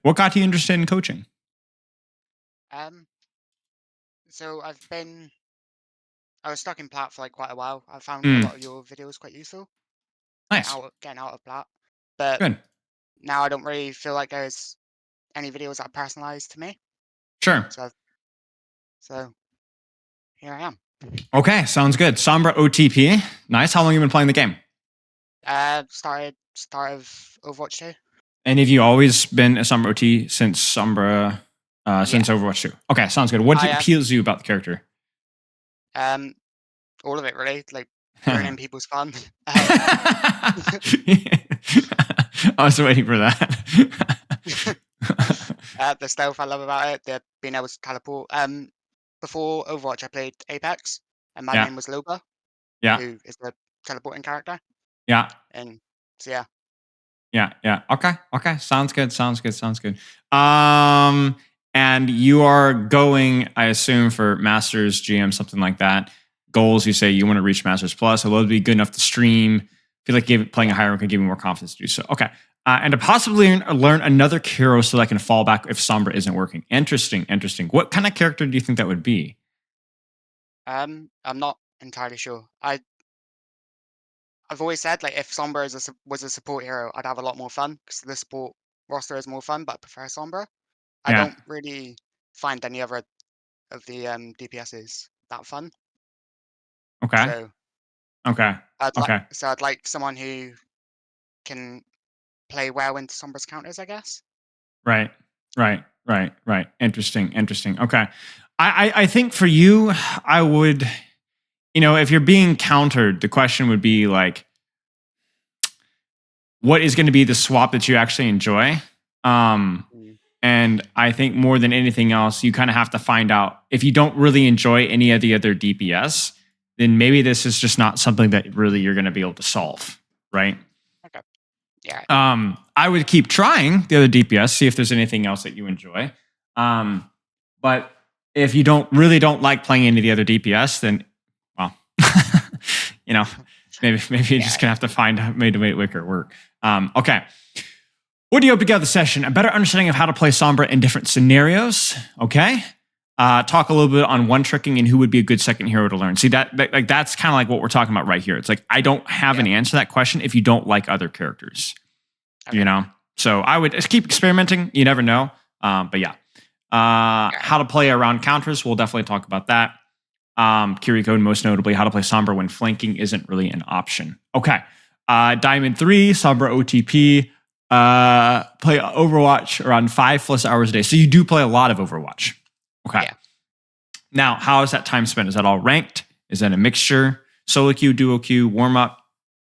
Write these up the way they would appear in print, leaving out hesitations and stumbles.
What got you interested in coaching? Um, so I was stuck in Plat for like quite a while. I found a Mm, lot of your videos quite useful, nice. getting out of Plat. But Good. now I don't really feel like there's any videos that are personalized to me. Sure. So so here I am. Okay, sounds good. Sombra OTP. Nice. How long have you been playing the game? Started start of Overwatch 2. And have you always been a Sombra OT since Yeah. since Overwatch 2? Okay, sounds good. What I appeals to you about the character? um all of it really, like ruining people's fun. I was waiting for that. The stealth I love about it, the being able to teleport. Before Overwatch I played Apex and my Yeah, main was Loba, yeah, who is the teleporting character. yeah, And so yeah. yeah, yeah. Okay, okay. Sounds good. Sounds good. Sounds good. Um, and you are going, I assume, for Masters, GM, something like that. Goals, you say you want to reach Masters Plus. I love to be good enough to stream. Feel like playing a Yeah. higher rank can give me more confidence to do so. Okay. And to possibly learn another hero so that I can fall back if Sombra isn't working. Interesting, interesting. What kind of character do you think that would be? I'm not entirely sure. I've always said like if Sombra was a support hero, I'd have a lot more fun because the support roster is more fun, but I prefer Sombra. I Yeah. don't really find any other of the DPSs that fun. Okay. So Okay. Okay. I'd like someone who can play well into Sombra's counters, I guess. Right. Right. Right. Right. Interesting. Interesting. Okay. I think for you, I would, if you're being countered, the question would be like, what is going to be the swap that you actually enjoy? Um, Mm. and I think more than anything else, you kind of have to find out if you don't really enjoy any of the other DPS, then maybe this is just not something that really you're going to be able to solve. Right. Okay. Yeah. I would keep trying the other DPS, see if there's anything else that you enjoy. But if you don't like playing any of the other DPS, then well, you know, maybe you're just Yeah. gonna have to find a way to make it work. Okay. What do you hope to get out of the session? A better understanding of how to play Sombra in different scenarios. Okay. Talk a little bit on one tricking and who would be a good second hero to learn. See that's kind of like what we're talking about right here. It's like I don't have Yeah. an answer to that question if you don't like other characters. Okay. So I would just keep experimenting. You never know. But yeah, Yeah. how to play around counters. We'll definitely talk about that. Kiriko, most notably, how to play Sombra when flanking isn't really an option. Okay. Diamond 3, Sombra OTP. Play Overwatch around 5+ hours a day. So you do play a lot of Overwatch. Okay. Yeah. Now, how is that time spent? Is that all ranked? Is that a mixture? Solo queue, duo queue, warm up,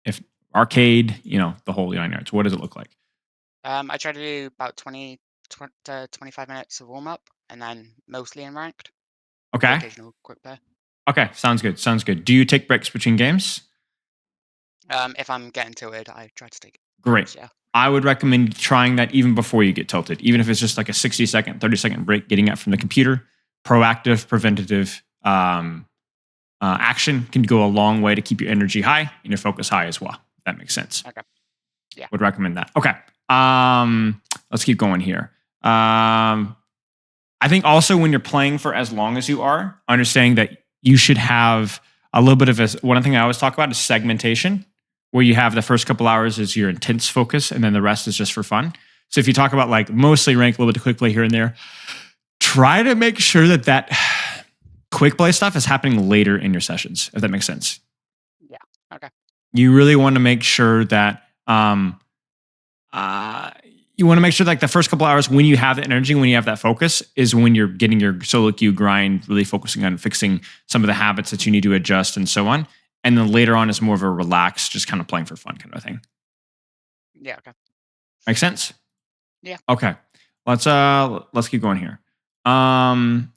if arcade, the whole 9 yards. What does it look like? I try to do about 20 to 25 minutes of warm up and then mostly in ranked with the Okay. occasional quick play. Okay. Sounds good. Sounds good. Do you take breaks between games? If I'm getting tilted, I try to take Great. breaks. Yeah. I would recommend trying that even before you get tilted, even if it's just like a 60-second, 30-second break, getting it from the computer. Proactive, preventative action can go a long way to keep your energy high and your focus high as well. If that makes sense. Okay. Yeah. Would recommend that. Okay. Let's keep going here. I think also when you're playing for as long as you are, understanding that you should have a little bit of one thing I always talk about is segmentation, where you have the first couple hours is your intense focus and then the rest is just for fun. So if you talk about like mostly rank, a little bit of quick play here and there, try to make sure that quick play stuff is happening later in your sessions, if that makes sense. Yeah. Okay. You really want to make sure that you want to make sure like the first couple hours when you have the energy, when you have that focus, is when you're getting your solo queue grind, really focusing on fixing some of the habits that you need to adjust and so on. And then later on is more of a relaxed, just kind of playing for fun kind of thing. Yeah. Okay. Make sense? Yeah. Okay. Let's keep going here. Good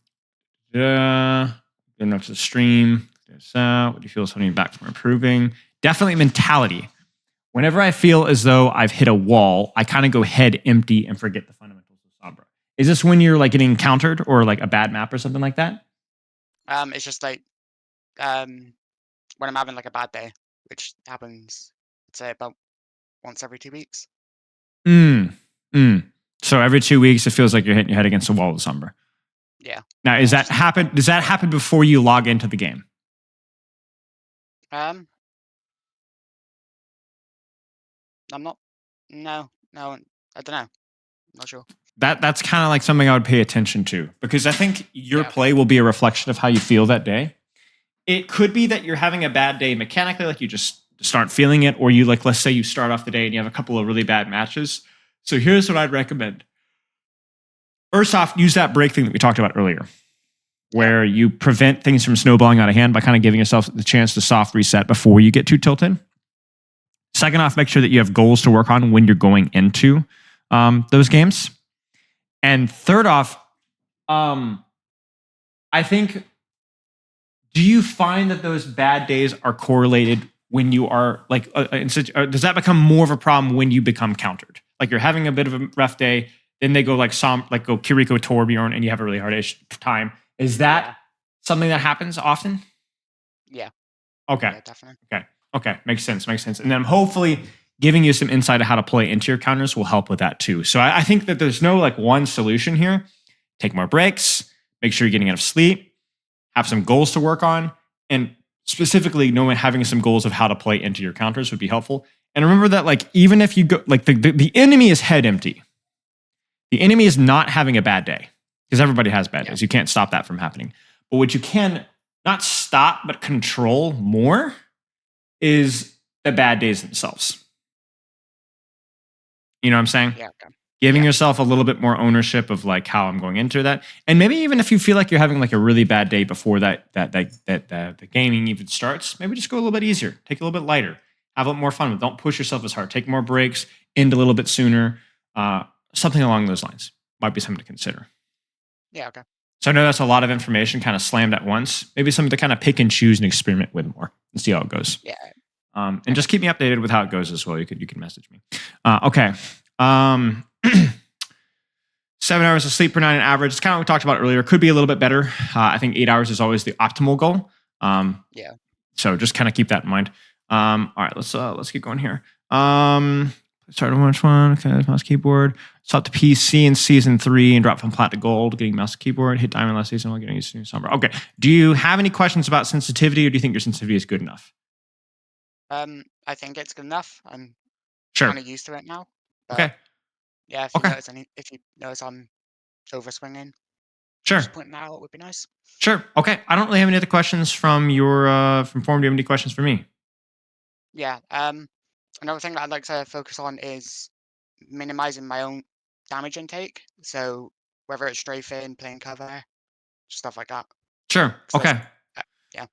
enough to stream. What do you feel is holding you back from improving? Definitely mentality. Whenever I feel as though I've hit a wall, I kind of go head empty and forget the fundamentals of Sombra. Is this when you're like getting countered or like a bad map or something like that? It's just like um when I'm having like a bad day, which happens, I'd say about once every 2 weeks. Mm. Mm. So every 2 weeks, it feels like you're hitting your head against the wall with Sombra. Yeah. Now, does that happen before you log into the game? I'm not. No, I don't know. Not sure. That's kind of like something I would pay attention to, because I think your Yeah. play will be a reflection of how you feel that day. It could be that you're having a bad day mechanically, like you just start feeling it, or you, like, let's say you start off the day and you have a couple of really bad matches. So here's what I'd recommend. First off, use that break thing that we talked about earlier, where you prevent things from snowballing out of hand by kind of giving yourself the chance to soft reset before you get too tilted. Second off, make sure that you have goals to work on when you're going into those games. And third off, I think, do you find that those bad days are correlated when you are like, does that become more of a problem when you become countered? Like you're having a bit of a rough day, then they go like go Kiriko Torbjorn, and you have a really hard time. Is that something that happens often? Yeah. Okay. Yeah, definitely. Okay. Makes sense. And then hopefully giving you some insight of how to play into your counters will help with that too. So I think that there's no like one solution here. Take more breaks, make sure you're getting enough sleep, have some goals to work on, and specifically having some goals of how to play into your counters would be helpful. And remember that, like, even if you go, like, the enemy is head empty. The enemy is not having a bad day, because everybody has bad days. You can't stop that from happening. But what you can not stop but control more is the bad days themselves. You know what I'm saying? Yeah. Okay. Giving yourself a little bit more ownership of like how I'm going into that. And maybe even if you feel like you're having like a really bad day before the gaming even starts, maybe just go a little bit easier. Take it a little bit lighter. Have a little more fun with it. Don't push yourself as hard. Take more breaks, end a little bit sooner. Something along those lines might be something to consider. Yeah, okay. So I know that's a lot of information kind of slammed at once. Maybe something to kind of pick and choose and experiment with more and see how it goes. Yeah. And just keep me updated with how it goes as well. You can message me. Okay. 7 hours of sleep per night on average. It's kind of what we talked about earlier. Could be a little bit better. I think 8 hours is always the optimal goal. Yeah. So just kind of keep that in mind. All right, let's get going here. Start on which one? Okay, mouse keyboard. Stop to PC in season 3 and drop from plat to gold. Getting mouse keyboard. Hit diamond last season while getting used to Sombra. Okay. Do you have any questions about sensitivity, or do you think your sensitivity is good enough? I think it's good enough. I'm Sure. kind of used to it now. But Okay. yeah, if you notice I'm over swinging, Sure. just pointing that out would be nice. Sure. Okay. I don't really have any other questions from from Form. Do you have any questions for me? Yeah. Another thing that I'd like to focus on is minimizing my own damage intake. So whether it's strafing, playing cover, stuff like that. Sure. 'Cause Okay. yeah.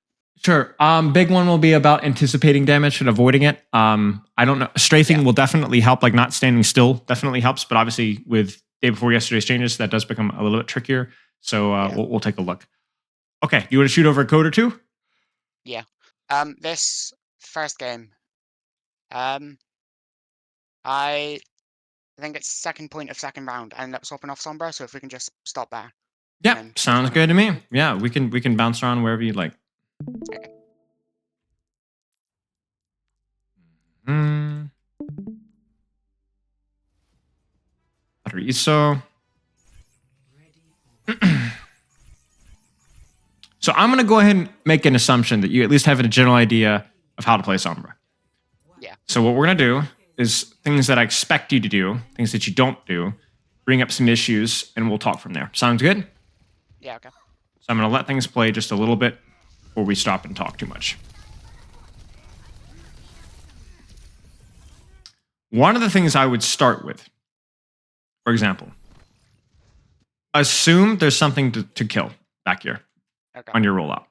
Sure. Big one will be about anticipating damage and avoiding it. I don't know. Strafing will definitely help. Like not standing still definitely helps. But obviously, with day before yesterday's changes, that does become a little bit trickier. So we'll take a look. Okay. You want to shoot over a code or two? Yeah. This first game, I think it's second point of second round. I ended up swapping off Sombra, so if we can just stop there. Yeah, sounds good to me. Yeah, we can bounce around wherever you'd like. Okay. So I'm going to go ahead and make an assumption that you at least have a general idea of how to play Sombra. Yeah. So what we're going to do is things that I expect you to do, things that you don't do, bring up some issues, and we'll talk from there. Sounds good? Yeah, okay. So I'm going to let things play just a little bit before we stop and talk too much. One of the things I would start with, for example, assume there's something to kill back here on your rollout.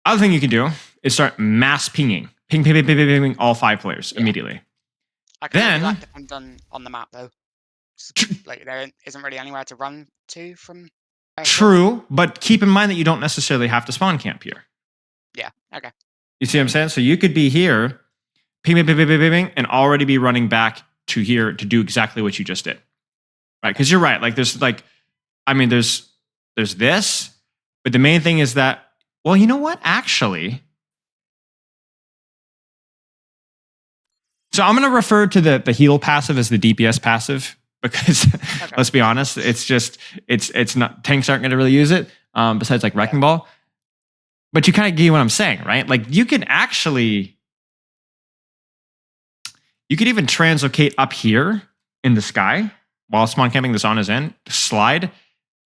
Other thing you can do is start mass pinging. Ping all 5 players immediately. I can that depends on the map, though. Like, there isn't really anywhere to run to from. True, but keep in mind that you don't necessarily have to spawn camp here. Yeah, okay. You see what I'm saying? So you could be here, ping, and already be running back to here to do exactly what you just did. Right? Because you're right. Like, there's this, but the main thing is that, well, you know what? Actually, so I'm going to refer to the heal passive as the DPS passive, because let's be honest, it's not, tanks aren't going to really use it. Besides like Wrecking Ball, but you kind of get what I'm saying, right? Like you could even translocate up here in the sky while spawn camping this on his end, slide,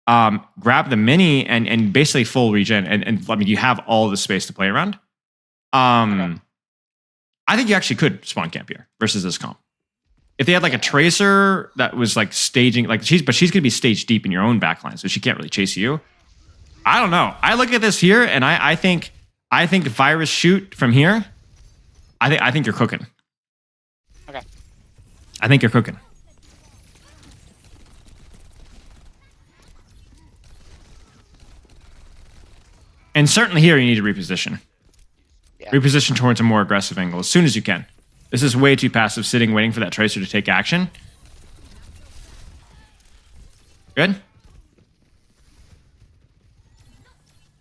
grab the mini and basically full regen. And I mean, you have all the space to play around. I think you actually could spawn camp here versus this comp. If they had like a Tracer that was like staging, like she's going to be stage deep in your own backline, so she can't really chase you. I don't know. I look at this here and I think Virus shoot from here. I think you're cooking. Okay. I think you're cooking. And certainly here you need to reposition. Yeah. Reposition towards a more aggressive angle as soon as you can. This is way too passive, sitting, waiting for that Tracer to take action. Good?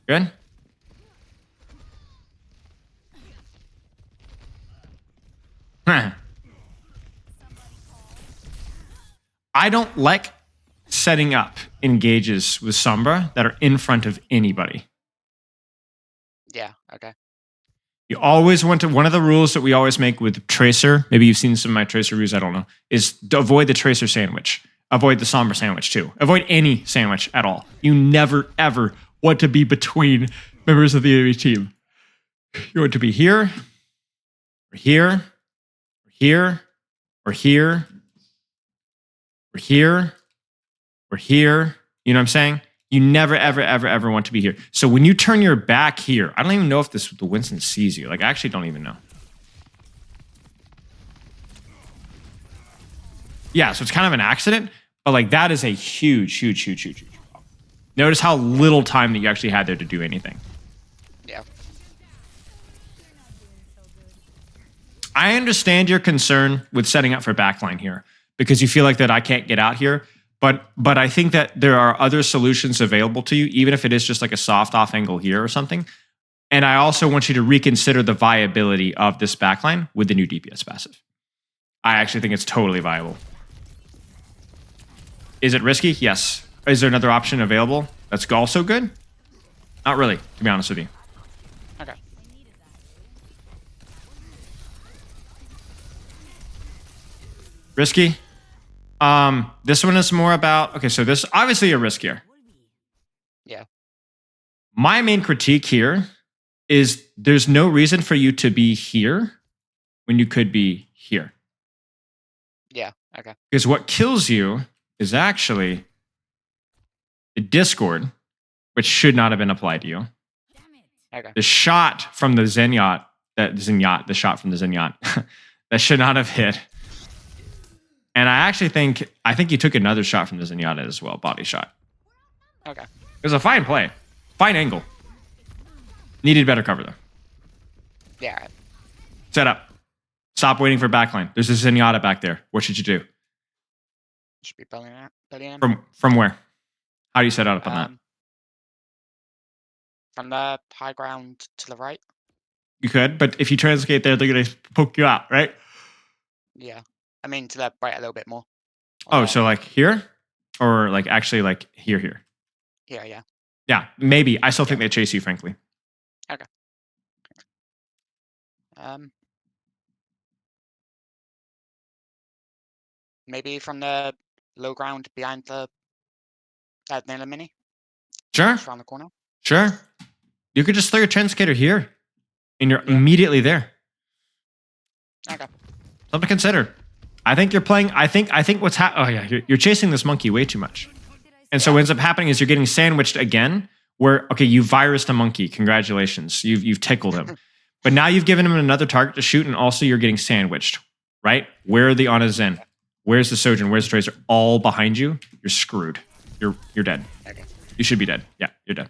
Good? I don't like setting up engages with Sombra that are in front of anybody. Yeah, okay. You always want to, one of the rules that we always make with Tracer, maybe you've seen some of my Tracer reviews, I don't know, is to avoid the Tracer sandwich. Avoid the Sombra sandwich too. Avoid any sandwich at all. You never, ever want to be between members of the enemy team. You want to be here, or here, or here, or here, or here, or here. You know what I'm saying? You never, ever, ever, ever want to be here. So when you turn your back here, I don't even know if the Winston sees you. Like, I actually don't even know. Yeah, so it's kind of an accident, but like that is a huge, huge, huge, huge, huge problem. Notice how little time that you actually had there to do anything. Yeah. I understand your concern with setting up for backline here because you feel like that I can't get out here. But I think that there are other solutions available to you, even if it is just like a soft off angle here or something. And I also want you to reconsider the viability of this backline with the new DPS passive. I actually think it's totally viable. Is it risky? Yes. Is there another option available that's also good? Not really, to be honest with you. Okay. Risky? This one is more about, okay, so this obviously a riskier. Yeah. My main critique here is there's no reason for you to be here when you could be here. Yeah, okay. Because what kills you is actually the Discord, which should not have been applied to you. Okay. The shot from the Zenyatta, the shot from the Zenyatta, that should not have hit. And I think you took another shot from the Zenyatta as well, body shot. Okay. It was a fine play. Fine angle. Needed better cover though. Yeah. Right. Set up. Stop waiting for backline. There's a Zenyatta back there. What should you do? Should be bellying in. From where? How do you set up on that? From the high ground to the right. You could, but if you translocate there, they're going to poke you out, right? Yeah. I mean, to the right a little bit more. Oh, so like here? Or like actually like here? Here, yeah. Yeah, maybe. I still think they chase you, frankly. Okay. Maybe from the low ground behind the Naylor Mini. Sure. Just around the corner. Sure. You could just throw your Transcater here, and you're immediately there. Okay. Something to consider. I think you're playing. I think what's happening. Oh yeah, you're chasing this monkey way too much, and so what ends up happening is you're getting sandwiched again. Where okay, you virused a monkey. Congratulations, you've tickled him, but now you've given him another target to shoot, and also you're getting sandwiched. Right? Where are the Ana Zen? Where's the Sojourn? Where's the Tracer? All behind you. You're screwed. You're dead. Okay. You should be dead. Yeah, you're dead.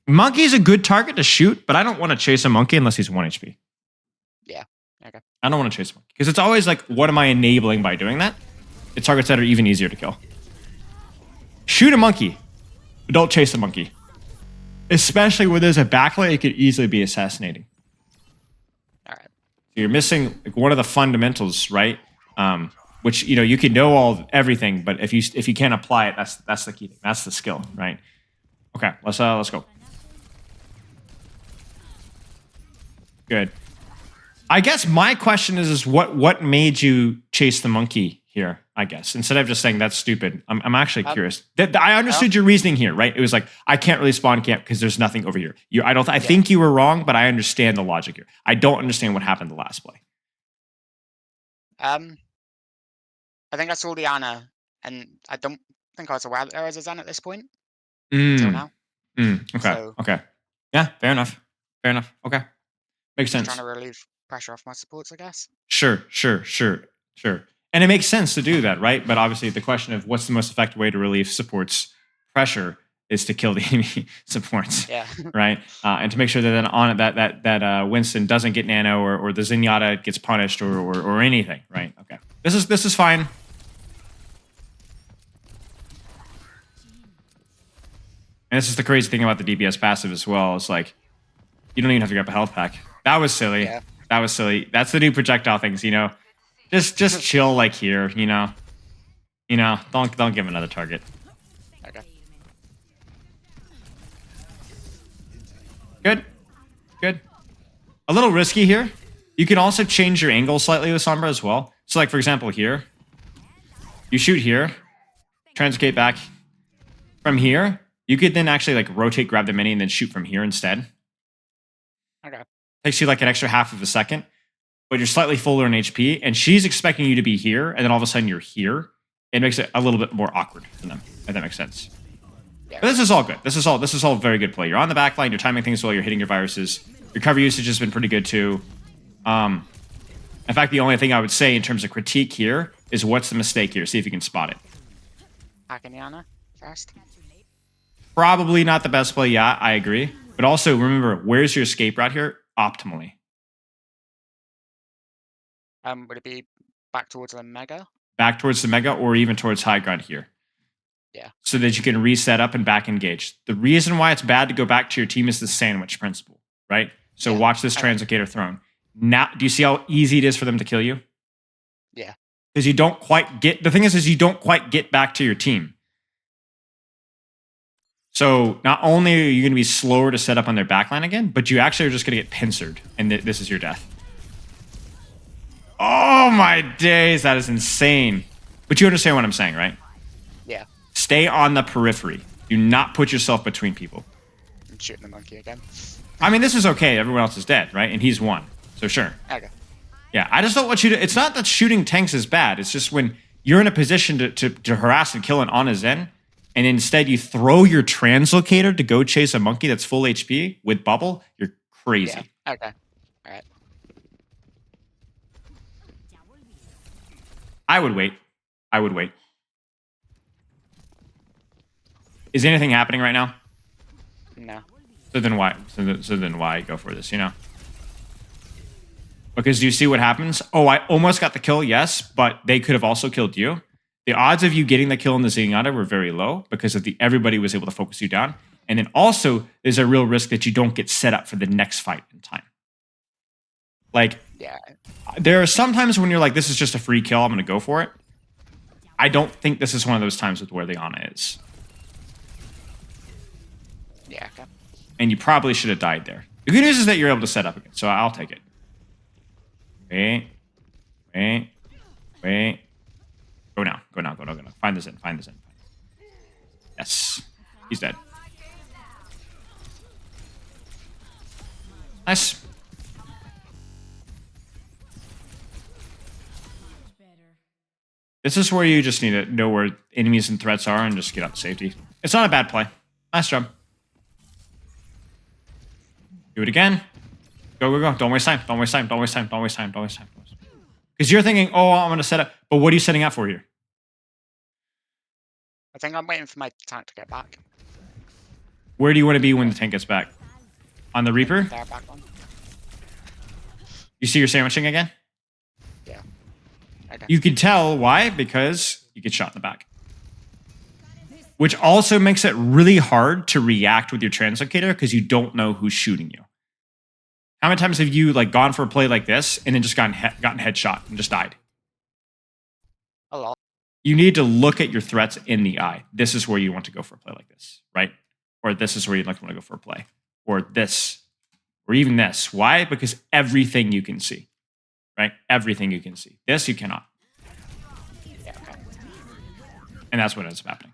Monkey's a good target to shoot, but I don't want to chase a monkey unless he's 1 HP. Yeah. Okay. I don't want to chase a monkey. Because it's always like, what am I enabling by doing that? It's targets that are even easier to kill. Shoot a monkey, but don't chase a monkey. Especially when there's a backlight, it could easily be assassinating. All right. So you're missing like one of the fundamentals, right? which you can know everything, but if you can't apply it, that's the key thing. That's the skill, right? Okay, let's go. Good. I guess my question is what made you chase the monkey here? I guess instead of just saying that's stupid, I'm actually curious. I understood your reasoning here, right? It was like I can't really spawn camp because there's nothing over here. I think you were wrong, but I understand the logic here. I don't understand what happened the last play. I think I saw the Ana, and I don't think I was aware that there was a Zen at this point until now. Okay. So, okay. Yeah. Fair enough. Okay. Makes just sense. trying to relieve pressure off my supports, I guess. Sure. And it makes sense to do that, right? But obviously, the question of what's the most effective way to relieve supports pressure is to kill the enemy supports, Yeah. right? And to make sure that then on it that Winston doesn't get nano or the Zenyatta gets punished or anything, right? Okay, this is fine. And this is the crazy thing about the DPS passive as well. It's like you don't even have to grab a health pack. That was silly. Yeah. That was silly. That's the new projectile things, Just chill like here, Don't give him another target. Okay. Good. A little risky here. You can also change your angle slightly with Sombra as well. So like for example here, you shoot here, transcate back. From here, you could then actually like rotate, grab the mini, and then shoot from here instead. Okay. Takes you like an extra half of a second, but you're slightly fuller in HP, and she's expecting you to be here, and then all of a sudden you're here. It makes it a little bit more awkward for them, if that makes sense. Yeah. But this is all good. This is all very good play. You're on the back line, you're timing things well, you're hitting your viruses. Your cover usage has been pretty good too. In fact, the only thing I would say in terms of critique here is what's the mistake here? See if you can spot it. Hacking the Ana first. Probably not the best play, yeah, I agree. But also remember, where's your escape route here? Optimally. Would it be back towards the Mega? Back towards the Mega or even towards high ground here. Yeah. So that you can reset up and back engage. The reason why it's bad to go back to your team is the sandwich principle, right? So watch this Translocator throne. Now, do you see how easy it is for them to kill you? Yeah. Because you don't quite get, the thing is you don't quite get back to your team. So not only are you going to be slower to set up on their backline again, but you actually are just going to get pincered, and this is your death. Oh my days, that is insane. But you understand what I'm saying, right? Yeah. Stay on the periphery. Do not put yourself between people. I'm shooting the monkey again. I mean, this is okay. Everyone else is dead, right? And he's won. So sure. Okay. Yeah, I just don't want you to... It's not that shooting tanks is bad. It's just when you're in a position to harass and kill an Ana Zen, and instead you throw your Translocator to go chase a monkey that's full HP with bubble, you're crazy. Yeah. Okay. All right. I would wait. Is anything happening right now? No. So then why? So then why go for this? Because do you see what happens? Oh, I almost got the kill, yes, but they could have also killed you. The odds of you getting the kill in the Zenyatta were very low because of everybody was able to focus you down. And then also, there's a real risk that you don't get set up for the next fight in time. Like, Yeah. there are some times when you're like, this is just a free kill, I'm going to go for it. I don't think this is one of those times with where the Ana is. Yeah. Okay. And you probably should have died there. The good news is that you're able to set up again, so I'll take it. Wait. Go now. Find this in. Yes. He's dead. Nice. This is where you just need to know where enemies and threats are and just get out to safety. It's not a bad play. Nice job. Do it again. Go. Don't waste time. Because you're thinking, oh, I'm going to set up. But what are you setting up for here? I think I'm waiting for my tank to get back. Where do you want to be when the tank gets back? On the Reaper? They're back on. You see your sandwiching again? Yeah. Okay. You can tell why, because you get shot in the back. Which also makes it really hard to react with your Translocator because you don't know who's shooting you. How many times have you gone for a play like this and then just gotten headshot and just died? A lot. You need to look at your threats in the eye. This is where you want to go for a play like this, right? Or this is where you'd like to want to go for a play. Or this, or even this. Why? Because everything you can see, right? Everything you can see. This you cannot. Yeah, okay. And that's what ends up happening.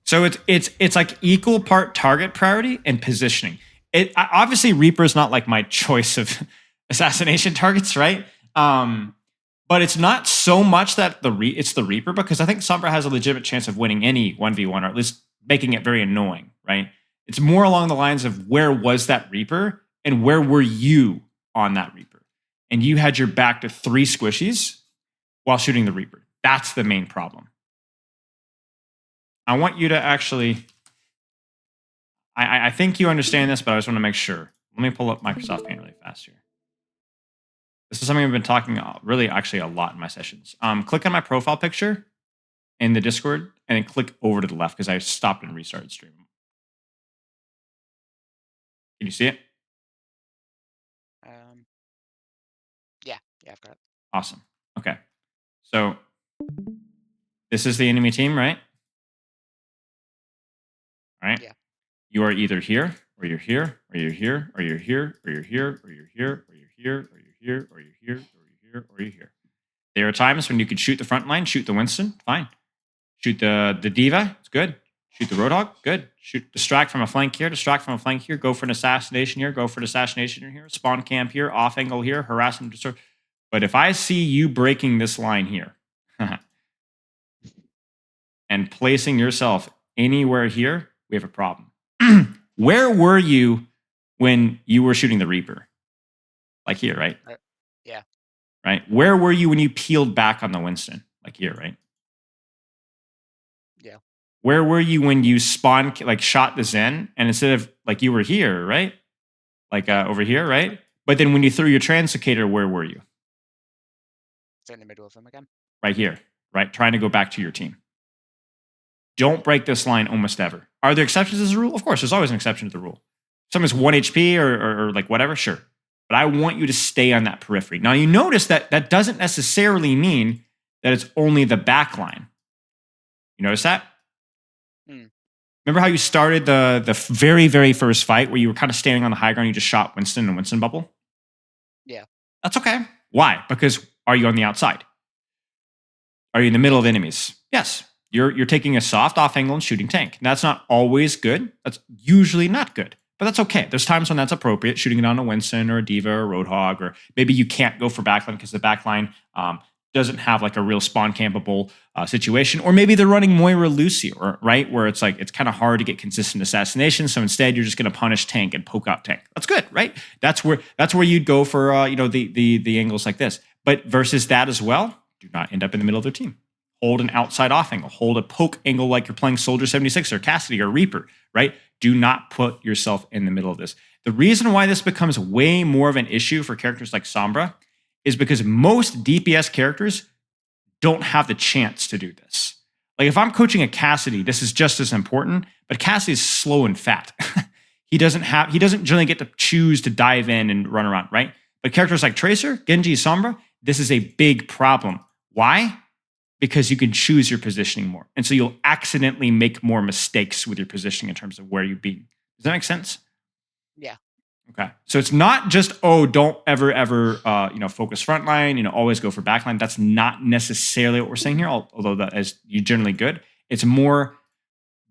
So it's like equal part target priority and positioning. Obviously Reaper is not like my choice of assassination targets, right? But it's not so much that it's the Reaper, because I think Sombra has a legitimate chance of winning any 1v1, or at least making it very annoying, right? It's more along the lines of, where was that Reaper and where were you on that Reaper? And you had your back to 3 squishies while shooting the Reaper. That's the main problem. I want you to actually, I think you understand this, but I just want to make sure. Let me pull up Microsoft Paint really fast here. This is something I've been talking really actually a lot in my sessions. Click on my profile picture in the Discord and then click over to the left, because I stopped and restarted stream. Can you see it? Yeah, I've got it. Awesome. Okay. So this is the enemy team, right? All right. Yeah. You are either here, or you're here, or you're here, or you're here, or you're here, or you're here, or you're here, or you're here, or you're here, or you're here, or you're here. There are times when you could shoot the front line, shoot the Winston, fine. Shoot the Diva, it's good. Shoot the Roadhog, good. Shoot, distract from a flank here, distract from a flank here, go for an assassination here, go for an assassination here, spawn camp here, off angle here, harass and disturb. But if I see you breaking this line here and placing yourself anywhere here, we have a problem. Where were you when you were shooting the Reaper? Like here, right? Yeah. Right? Where were you when you peeled back on the Winston? Like here, right? Yeah. Where were you when you shot the Zen, and instead of like, you were here, right? Like over here, right? But then when you threw your translocator, where were you? It's in the middle of them again. Right here, right? Trying to go back to your team. Don't break this line almost ever. Are there exceptions to the rule? Of course, there's always an exception to the rule. Someone's 1 HP or like whatever, sure. But I want you to stay on that periphery. Now, you notice that that doesn't necessarily mean that it's only the back line. You notice that? Remember how you started the very, very first fight where you were kind of standing on the high ground, you just shot Winston and Winston bubble? Yeah. That's okay. Why? Because are you on the outside? Are you in the middle of enemies? Yes. You're taking a soft off angle and shooting tank. That's not always good. That's usually not good. But that's okay. There's times when that's appropriate, shooting it on a Winston or a Diva or a Roadhog, or maybe you can't go for backline because the backline doesn't have like a real spawn campable situation, or maybe they're running Moira Lucy, or right, where it's like it's kind of hard to get consistent assassination. So instead, you're just going to punish tank and poke out tank. That's good, right? That's where you'd go for the angles like this. But versus that as well, do not end up in the middle of their team. Hold an outside off angle. Hold a poke angle like you're playing Soldier 76 or Cassidy or Reaper, right? Do not put yourself in the middle of this. The reason why this becomes way more of an issue for characters like Sombra is because most DPS characters don't have the chance to do this. Like if I'm coaching a Cassidy, this is just as important, but Cassidy is slow and fat. He doesn't generally get to choose to dive in and run around, right? But characters like Tracer, Genji, Sombra, this is a big problem. Why? Because you can choose your positioning more. And so you'll accidentally make more mistakes with your positioning in terms of where you be. Does that make sense? Yeah. Okay. So it's not just, don't ever focus frontline, always go for backline. That's not necessarily what we're saying here, although that is generally good. It's more,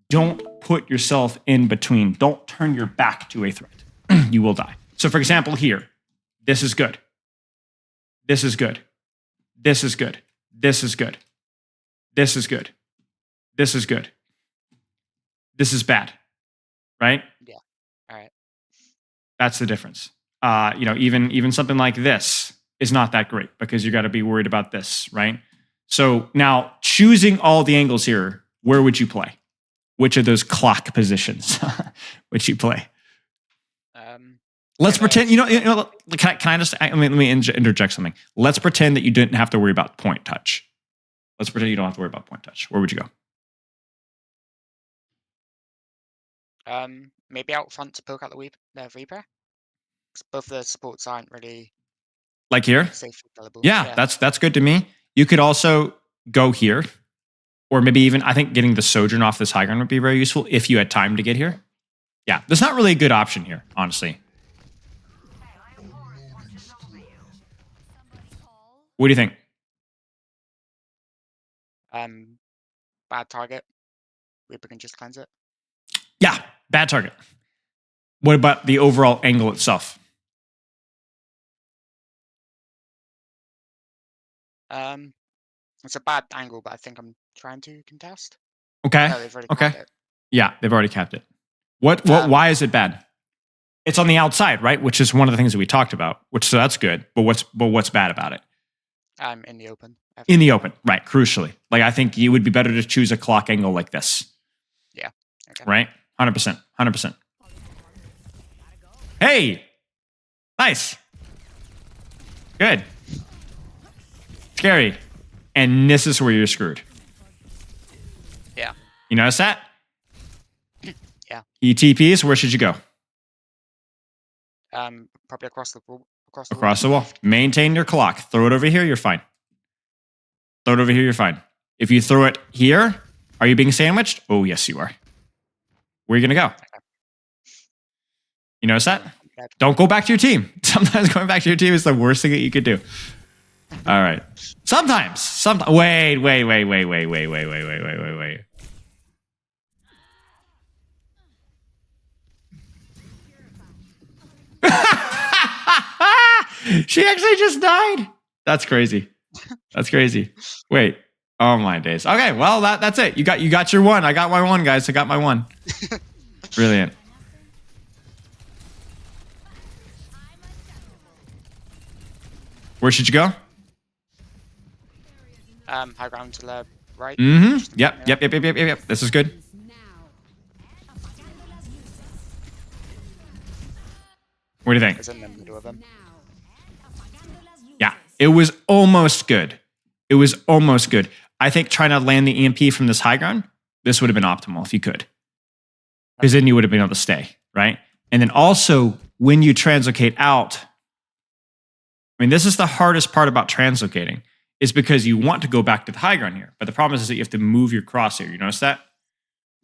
don't put yourself in between. Don't turn your back to a threat. You will die. So for example, here, this is good. This is good. This is good. This is good. This is good. This is good. This is bad. Right? Yeah. All right. That's the difference. Even something like this is not that great because you got to be worried about this, right? So now choosing all the angles here, where would you play? Which of those clock positions would you play? Let's pretend, can I just, let me interject something. Let's pretend that you didn't have to worry about point touch. Let's pretend you don't have to worry about point touch. Where would you go? Maybe out front to poke out the Reaper. Because both the supports aren't really Like here? safely killable. Yeah, that's good to me. You could also go here, or maybe even I think getting the Sojourn off this high ground would be very useful if you had time to get here. Yeah, there's not really a good option here, honestly. What do you think? Bad target. Reaper can just cleanse it. Yeah, bad target. What about the overall angle itself? It's a bad angle, but I think I'm trying to contest. Okay. No, they've already Okay. capped it. Yeah, they've already capped it. What? Why is it bad? It's on the outside, right? Which is one of the things that we talked about. So that's good. But what's bad about it? In the open. In the open, right? Crucially, like I think you would be better to choose a clock angle like this. Yeah. Okay. Right. 100%. 100%. Hey, nice. Good. Scary. And this is where you're screwed. Yeah. You notice that? Yeah. ETPs, where should you go? Probably across the wall. Across the wall. Maintain your clock. Throw it over here, you're fine. Throw it over here, you're fine. If you throw it here, are you being sandwiched? Oh, yes, you are. Where are you going to go? Okay. You notice that? Don't go back to your team. Sometimes going back to your team is the worst thing that you could do. All right. Sometimes. Wait. She actually just died. That's crazy. That's crazy. Wait. Oh my days. Okay, well that's it. You got your one. I got my one, guys. I got my one. Brilliant. Where should you go? High ground to the right. Mm-hmm. Yep. This is good. What do you think? It's in the middle of them. Yeah, it was almost good. It was almost good. I think trying to land the EMP from this high ground, this would have been optimal if you could. Because then you would have been able to stay, right? And then also, when you translocate out, I mean, this is the hardest part about translocating, is because you want to go back to the high ground here. But the problem is that you have to move your crosshair. You notice that?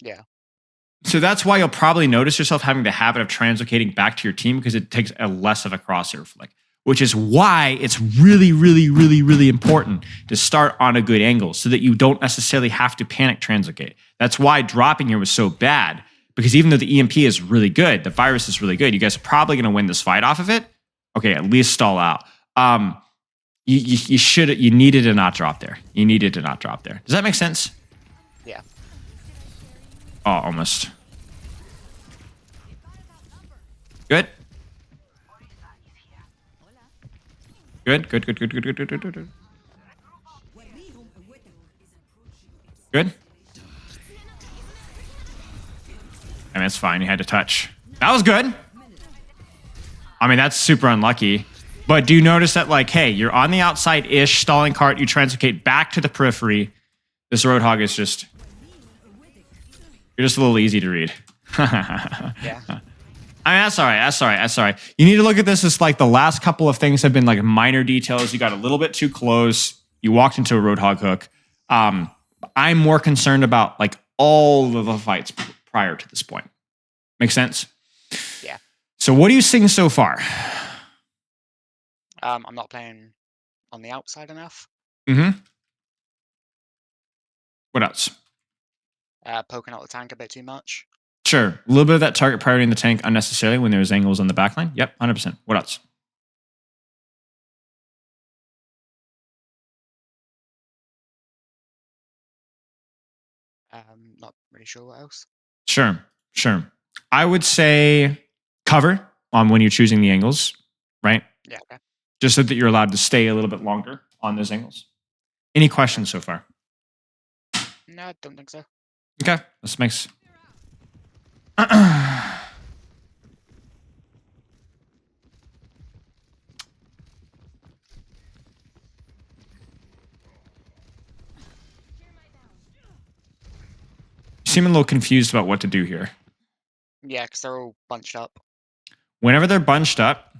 Yeah. So that's why you'll probably notice yourself having the habit of translocating back to your team, because it takes a less of a crosshair flick, which is why it's really, really, really, really important to start on a good angle so that you don't necessarily have to panic translocate. That's why dropping here was so bad, because even though the EMP is really good, the virus is really good, you guys are probably going to win this fight off of it. Okay, at least stall out. You needed to not drop there. You needed to not drop there. Does that make sense? Yeah. Oh, almost. Good. Good. Good. I mean, it's fine. You had to touch. That was good. I mean, that's super unlucky. But do you notice that, like, hey, you're on the outside-ish, stalling cart, you translocate back to the periphery. This Roadhog is just... You're just a little easy to read. Yeah. I mean, that's all right. You need to look at this as, like, the last couple of things have been, like, minor details. You got a little bit too close. You walked into a Roadhog hook. I'm more concerned about, like, all of the fights prior to this point. Make sense? Yeah. So what are you seeing so far? I'm not playing on the outside enough. Mm-hmm. What else? Poking out the tank a bit too much. Sure. A little bit of that target priority in the tank unnecessarily when there's angles on the backline. Yep, 100%. What else? Not really sure what else. Sure. I would say cover on when you're choosing the angles, right? Yeah, okay. Just so that you're allowed to stay a little bit longer on those angles. Any questions so far? No, I don't think so. Okay. This makes... You seem a little confused about what to do here. Yeah, because they're all bunched up. Whenever they're bunched up,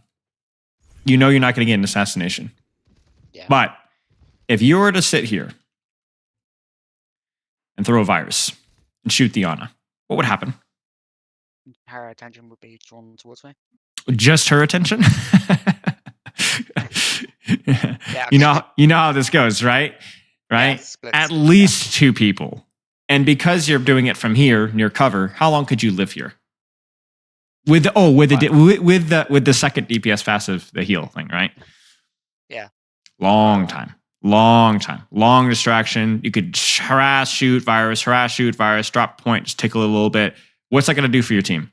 you know you're not going to get an assassination. Yeah. But if you were to sit here and throw a virus and shoot the Ana, what would happen? Her attention would be drawn towards me. Just her attention? Yeah. You know how this goes, right? Right? Yeah, At least 2 people. And because you're doing it from here near cover, how long could you live here? With the second DPS passive, the heal thing, right? Yeah. Long time. Long distraction. You could harass, shoot, virus, drop point, just tickle it a little bit. What's that going to do for your team?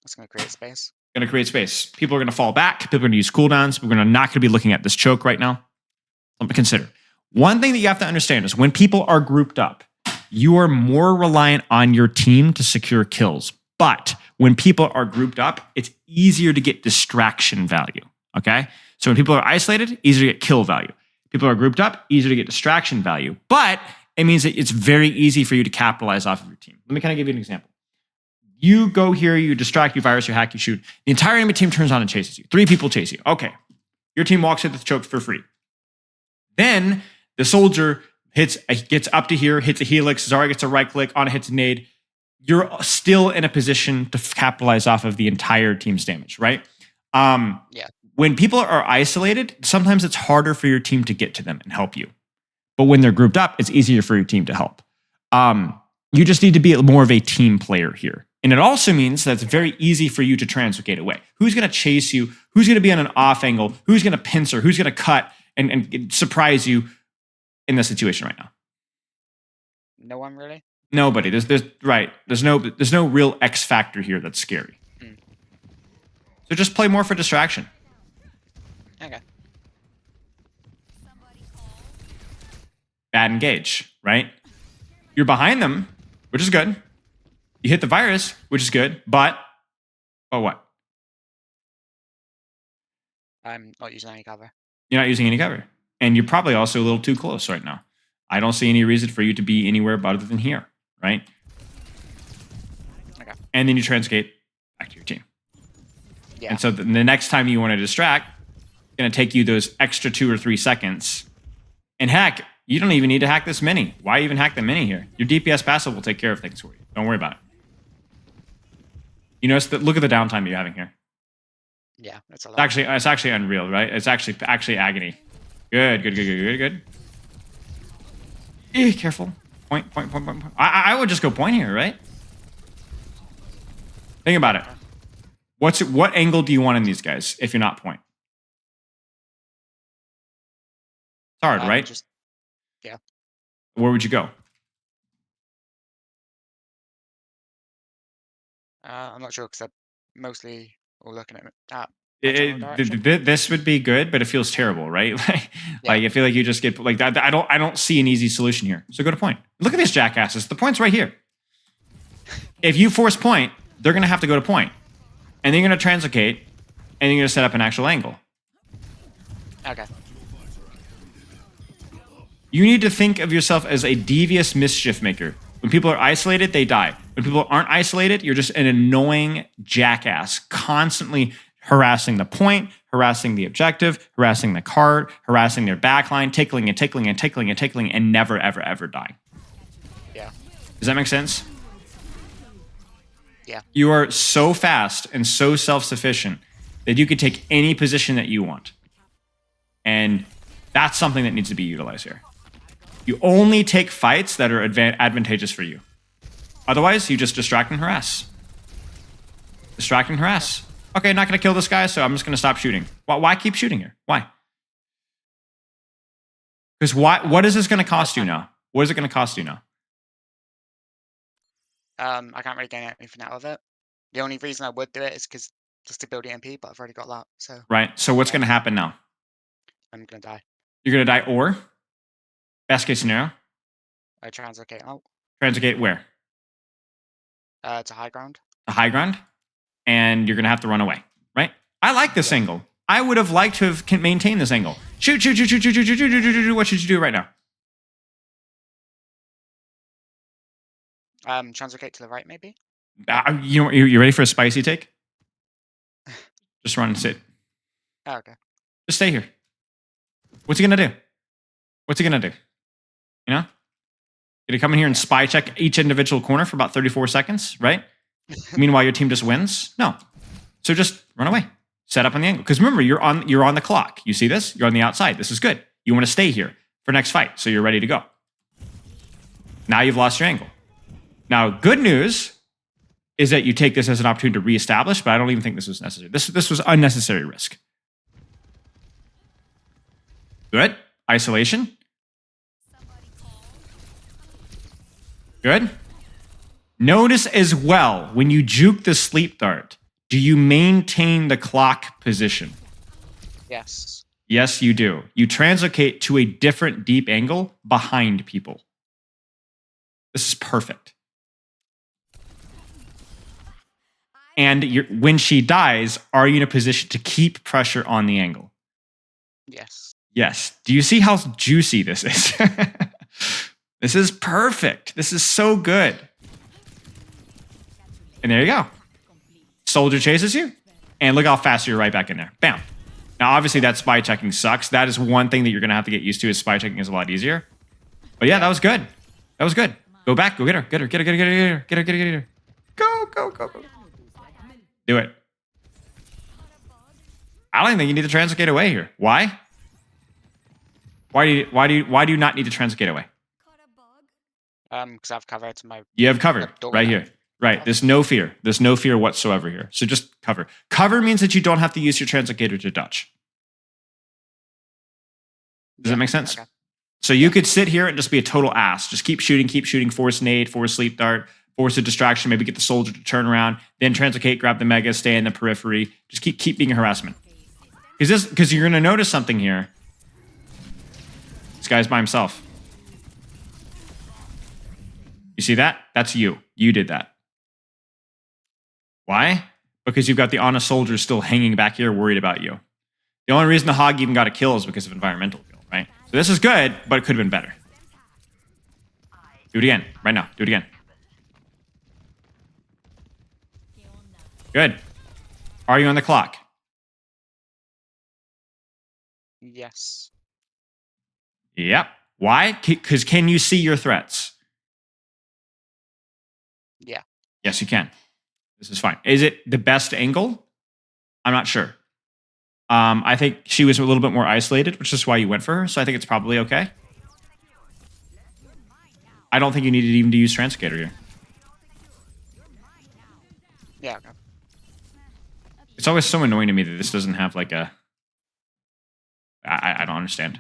It's going to create space. Going to create space. People are going to fall back. People are going to use cooldowns. We're not going to be looking at this choke right now. Something to consider. One thing that you have to understand is when people are grouped up, you are more reliant on your team to secure kills. But when people are grouped up, it's easier to get distraction value. Okay? So when people are isolated, easier to get kill value. People are grouped up, easier to get distraction value. But it means that it's very easy for you to capitalize off of your team. Let me kind of give you an example. You go here, you distract, you virus, you hack, you shoot. The entire enemy team turns on and chases you. 3 people chase you. Okay. Your team walks into the choke for free. Then the soldier gets up to here, hits a helix, Zarya gets a right click, Ana hits a nade. You're still in a position to capitalize off of the entire team's damage, right? Yeah. When people are isolated, sometimes it's harder for your team to get to them and help you. But when they're grouped up, it's easier for your team to help. You just need to be more of a team player here. And it also means that it's very easy for you to translocate away. Who's going to chase you? Who's going to be on an off angle? Who's going to pincer? Who's going to cut and surprise you in this situation right now? No one really. Nobody. There's no real X factor here that's scary. So just play more for distraction. Okay. Bad engage, right? You're behind them, which is good. You hit the virus, which is good, but what? I'm not using any cover. You're not using any cover. And you're probably also a little too close right now. I don't see any reason for you to be anywhere other than here, right? Okay. And then you transgate back to your team. Yeah. And so the next time you want to distract, it's going to take you those extra 2 or 3 seconds. And heck, you don't even need to hack this mini. Why even hack the mini here? Your DPS passive will take care of things for you. Don't worry about it. You notice that? Look at the downtime you're having here. Yeah, that's a lot. It's actually unreal, right? It's actually agony. Good. Careful. Point. I would just go point here, right? Think about it. What angle do you want in these guys if you're not point? It's hard, right? Yeah. Where would you go? I'm not sure because I'm mostly all looking at that. This would be good, but it feels terrible, right? Like I feel like you just get like that. I don't see an easy solution here. So go to point. Look at these jackasses. The point's right here. If you force point, they're gonna have to go to point, and then you're gonna translocate, and you're gonna set up an actual angle. Okay. You need to think of yourself as a devious mischief maker. When people are isolated, they die. When people aren't isolated, you're just an annoying jackass, constantly harassing the point, harassing the objective, harassing the card, harassing their backline, tickling and never, ever dying. Yeah. Does that make sense? Yeah. You are so fast and so self-sufficient that you could take any position that you want. And that's something that needs to be utilized here. You only take fights that are advantageous for you. Otherwise, you just distract and harass. Distract and harass. Okay, not going to kill this guy, so I'm just going to stop shooting. Why keep shooting here? Why? Because what is this going to cost you now? What is it going to cost you now? I can't really gain anything out of it. The only reason I would do it is because just to build EMP, but I've already got that. So right. So what's going to happen now? I'm gonna die. You're going to die, or best case scenario, I translocate out. Translocate where? To high ground. A high ground, and you're going to have to run away, right? I like this angle. I would have liked to have maintained this angle. Shoot. What should you do right now? Translocate to the right, maybe. You ready for a spicy take? Just run and sit. Oh, okay. Just stay here. What's he gonna do? What's he gonna do? You know? Gonna come in here and spy check each individual corner for about 34 seconds, right? Meanwhile, your team just wins? No. So just run away. Set up on the angle. Because remember, you're on the clock. You see this? You're on the outside. This is good. You want to stay here for next fight, so you're ready to go. Now you've lost your angle. Now, good news is that you take this as an opportunity to reestablish, but I don't even think this was necessary. This was unnecessary risk. Good. Isolation. Good. Notice as well, when you juke the sleep dart, do you maintain the clock position? Yes. Yes, you do. You translocate to a different deep angle behind people. This is perfect. And when she dies, are you in a position to keep pressure on the angle? Yes. Yes. Do you see how juicy this is? This is perfect. This is so good. And there you go. Soldier chases you, and look how fast you're right back in there. Bam. Now, obviously, that spy checking sucks. That is one thing that you're going to have to get used to, is spy checking is a lot easier. But yeah, that was good. That was good. Go back. Go get her. Get her. Get her. Get her. Get her. Get her. Get her. Get her. Go. Go. Go. Go. Do it. I don't even think you need to translocate away here. Why? Why do you not need to translocate away? Because I've covered my. You have cover right here. Right. There's no fear. There's no fear whatsoever here. So just cover. Cover means that you don't have to use your translocator to dodge. Does that make sense? Okay. So you could sit here and just be a total ass. Just keep shooting, force nade, force sleep dart, force a distraction, maybe get the soldier to turn around, then translocate, grab the mega, stay in the periphery. Just keep being a harassment. Because you're going to notice something here. This guy's by himself. You see that? That's you. You did that. Why? Because you've got the honest soldiers still hanging back here worried about you. The only reason the hog even got a kill is because of environmental kill, right? So this is good, but it could have been better. Do it again. Right now. Do it again. Good. Are you on the clock? Yes. Yep. Why? Because can you see your threats? Yeah. Yes, you can. This is fine. Is it the best angle? I'm not sure. I think she was a little bit more isolated, which is why you went for her. So I think it's probably okay. I don't think you needed even to use Translocator here. Yeah. Okay. It's always so annoying to me that this doesn't have like a. I don't understand.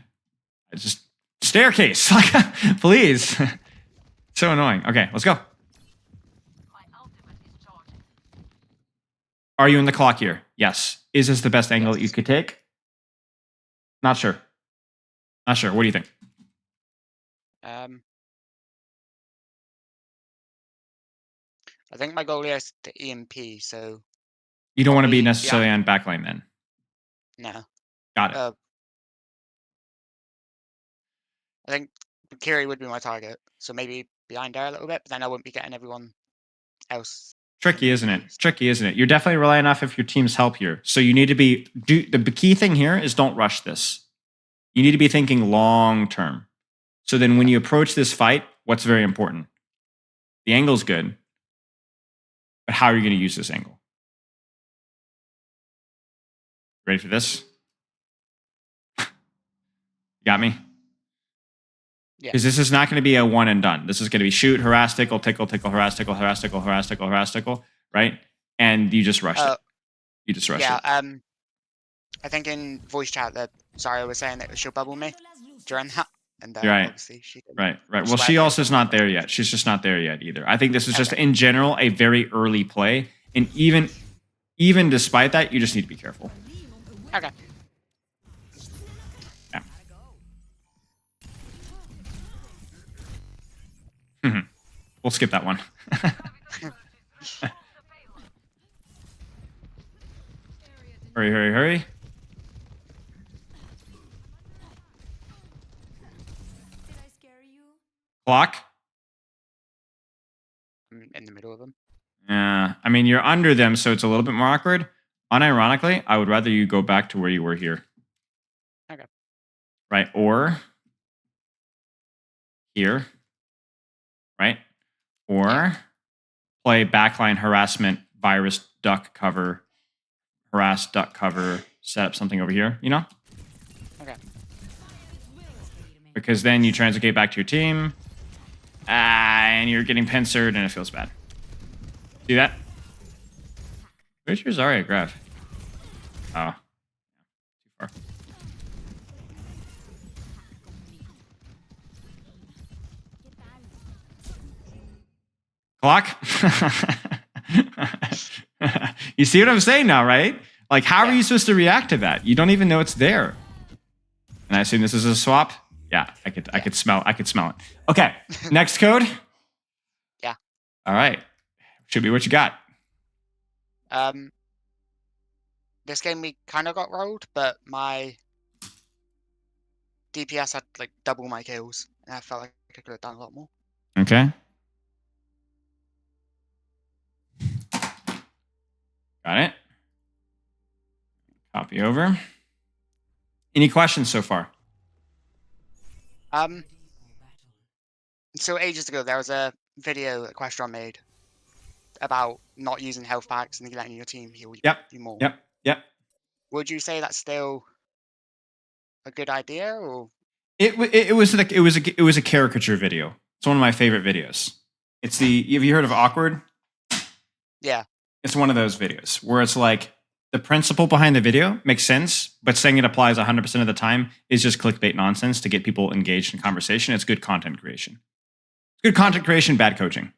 It's just staircase. Like, please. So annoying. Okay, let's go. Are you in the clock here? Yes. Is this the best angle that you could take? Not sure. Not sure. What do you think? I think my goal is to EMP, so You don't want to be probably, necessarily on backline then. no. Got it. I think Kiri would be my target, so maybe behind her a little bit, but then I wouldn't be getting everyone else. Tricky, isn't it? Tricky, isn't it? You're definitely relying off of your team's help here. So you need to be. The key thing here is don't rush this. You need to be thinking long term. So then when you approach this fight, what's very important? The angle's good, but how are you going to use this angle? Ready for this? You got me? Yeah. Because this is not going to be a one and done. This is going to be shoot, harass, tickle, harass, tickle, harass, tickle, right? And you just rushed it. You just rushed it. I think in voice chat that Zarya was saying that she'll bubble me during that. And right. Obviously she didn't. Right. Well, she also is not there yet. She's just not there yet either. I think this is just in general a very early play. And even despite that, you just need to be careful. Okay. Yeah. We'll skip that one. Hurry. Clock. I'm in the middle of them. Yeah. I mean, you're under them, so it's a little bit more awkward. unironically, I would rather you go back to where you were here. Okay. Right? Or here. Right? Or play backline harassment, virus, duck cover, harass, duck cover, set up something over here, you know? Okay. Because then you translocate back to your team, and you're getting pincered, and it feels bad. See that? Where's your Zarya graph? Oh. Too far. Clock? You see what I'm saying now, right? Like, how are you supposed to react to that? You don't even know it's there. And I assume this is a swap? Yeah, I could smell it. Okay, next code? Yeah. All right. Should be what you got. This game we kind of got rolled, but my DPS had like double my kills, and I felt like I could have done a lot more. Okay. Got it. Copy over. Any questions so far? So ages ago, there was a video that Question made about not using health packs and letting your team heal you more. Yep. Would you say that's still a good idea, or It was a caricature video. It's one of my favorite videos. Have you heard of Awkward? Yeah. It's one of those videos where it's like the principle behind the video makes sense, but saying it applies 100% of the time is just clickbait nonsense to get people engaged in conversation. It's good content creation. It's good content creation, bad coaching.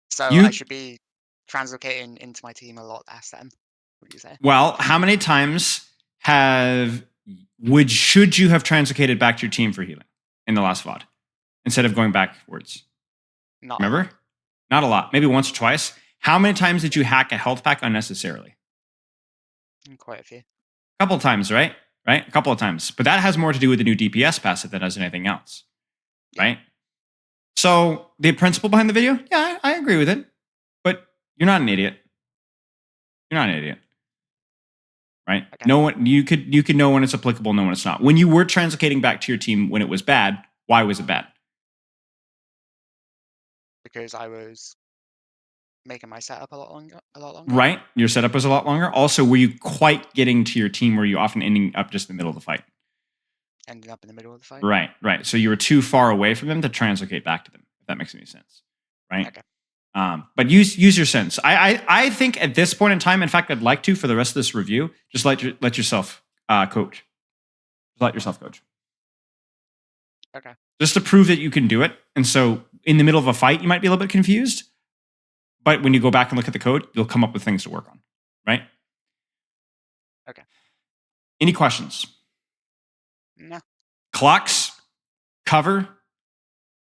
So I should be translocating into my team a lot less then, would you say? Well, how many times should you have translocated back to your team for healing in the last VOD instead of going backwards? Remember? Not a lot. Maybe once or twice. How many times did you hack a health pack unnecessarily? Quite a few. A couple of times, right? A couple of times. But that has more to do with the new DPS passive than does anything else, right? So the principle behind the video, yeah, I agree with it. But you're not an idiot. You're not an idiot. Right? Okay. No one you could know when it's applicable, know when it's not. When you were translocating back to your team when it was bad, why was it bad? Because I was making my setup a lot longer. Right? Your setup was a lot longer. Also, were you quite getting to your team where you often ending up just in the middle of the fight? Ending up in the middle of the fight. Right. So you were too far away from them to translocate back to them, if that makes any sense. Right? Okay. But use your sense. I think at this point in time, in fact, I'd like to, for the rest of this review, just let yourself coach. Just let yourself coach. Okay. Just to prove that you can do it. And so in the middle of a fight, you might be a little bit confused. But when you go back and look at the code, you'll come up with things to work on. Right? Okay. Any questions? No. Clocks, cover,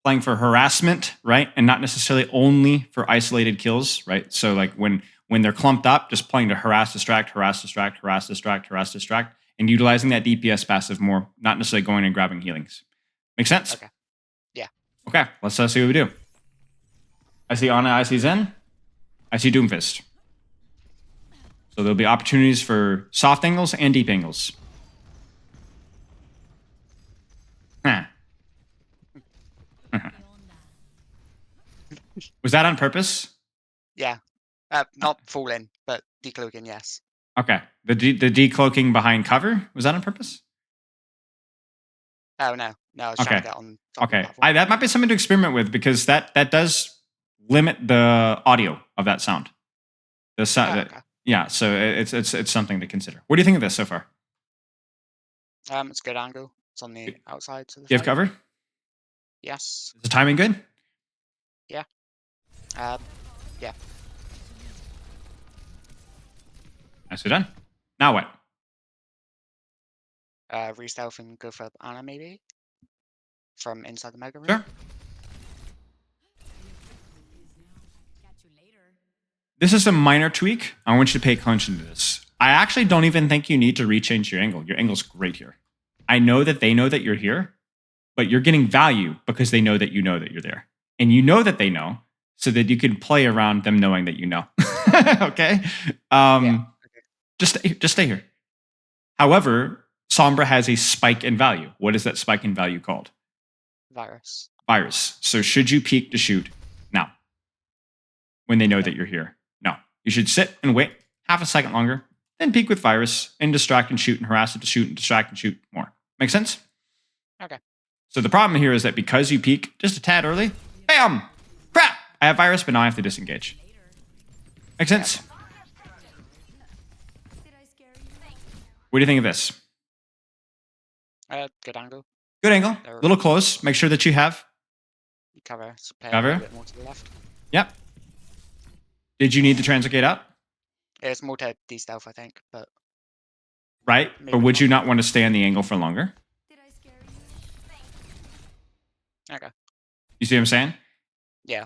playing for harassment, right? And not necessarily only for isolated kills, right? So like when they're clumped up, just playing to harass, distract, and utilizing that DPS passive more, not necessarily going and grabbing healings. Make sense? Okay. Yeah. Okay, let's see what we do. I see Ana, I see Zen, I see Doomfist. So there'll be opportunities for soft angles and deep angles. Was that on purpose? Yeah. Not falling, but decloaking, yes. Okay. The decloaking behind cover, was that on purpose? Oh, no. I was trying to get on top of the that might be something to experiment with because that does limit the audio of that sound. The sound. Okay. Yeah, so it's something to consider. What do you think of this so far? It's a good angle. It's on the outside. Do you have cover? Yes. Is the timing good? Yeah. Yeah. Nicely done. Now what? Re-stealth and go for Ana maybe? From inside the Mega Room? Sure. This is a minor tweak. I want you to pay attention to this. I actually don't even think you need to rechange your angle. Your angle's great here. I know that they know that you're here, but you're getting value because they know that you're there. And you know that they know, so that you can play around them knowing that you know. Okay? Just stay here. However, Sombra has a spike in value. What is that spike in value called? Virus. Virus. So should you peek to shoot now when they know that you're here? No. You should sit and wait half a second longer, then peek with virus and distract and shoot and harass it to shoot and distract and shoot more. Make sense? Okay. So the problem here is that because you peek just a tad early, bam! Crap! I have virus, but now I have to disengage. Make sense? What do you think of this? Good angle. Good angle. A little close. Make sure that you have Cover. So play cover. A little bit more to the left. Yep. Did you need to translocate out? It's more to de-stealth, I think, but... Right? But would you not want to stay on the angle for longer? Okay. You see what I'm saying? Yeah.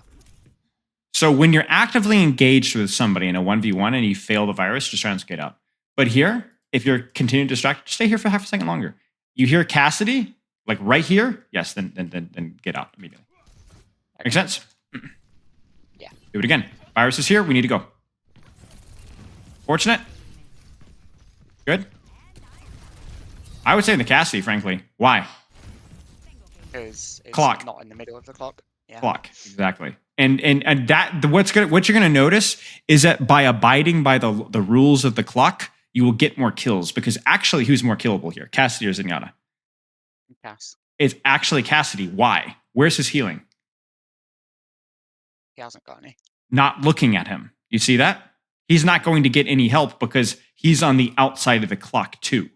So when you're actively engaged with somebody in a 1v1 and you fail the virus, just translocate out. But here, if you're continuing to distract, stay here for half a second longer. You hear Cassidy, like right here, yes, then get out immediately. Okay. Make sense? Yeah. Do it again. Virus is here, we need to go. Fortunate. Good. I would say the Cassidy, frankly. Why? Because it's Clock. not in the middle of the clock. Yeah. Clock, exactly. And that what you're gonna notice is that by abiding by the rules of the clock, you will get more kills, because actually who's more killable here? Cassidy or Zenyatta? Cass. It's actually Cassidy. Why? Where's his healing? He hasn't got any. Not looking at him. You see that? He's not going to get any help because he's on the outside of the clock too.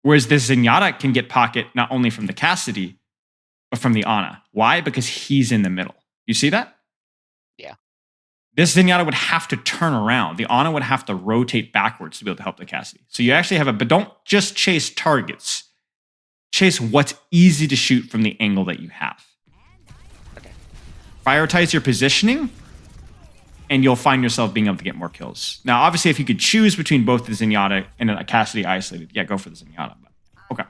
Whereas this Zenyatta can get pocket not only from the Cassidy, but from the Ana. Why? Because he's in the middle. You see that? Yeah. This Zenyatta would have to turn around. The Ana would have to rotate backwards to be able to help the Cassidy. So you actually have but don't just chase targets. Chase what's easy to shoot from the angle that you have. Okay. Prioritize your positioning, and you'll find yourself being able to get more kills. Now, obviously, if you could choose between both the Zenyatta and a Cassidy isolated, yeah, go for the Zenyatta. But, okay.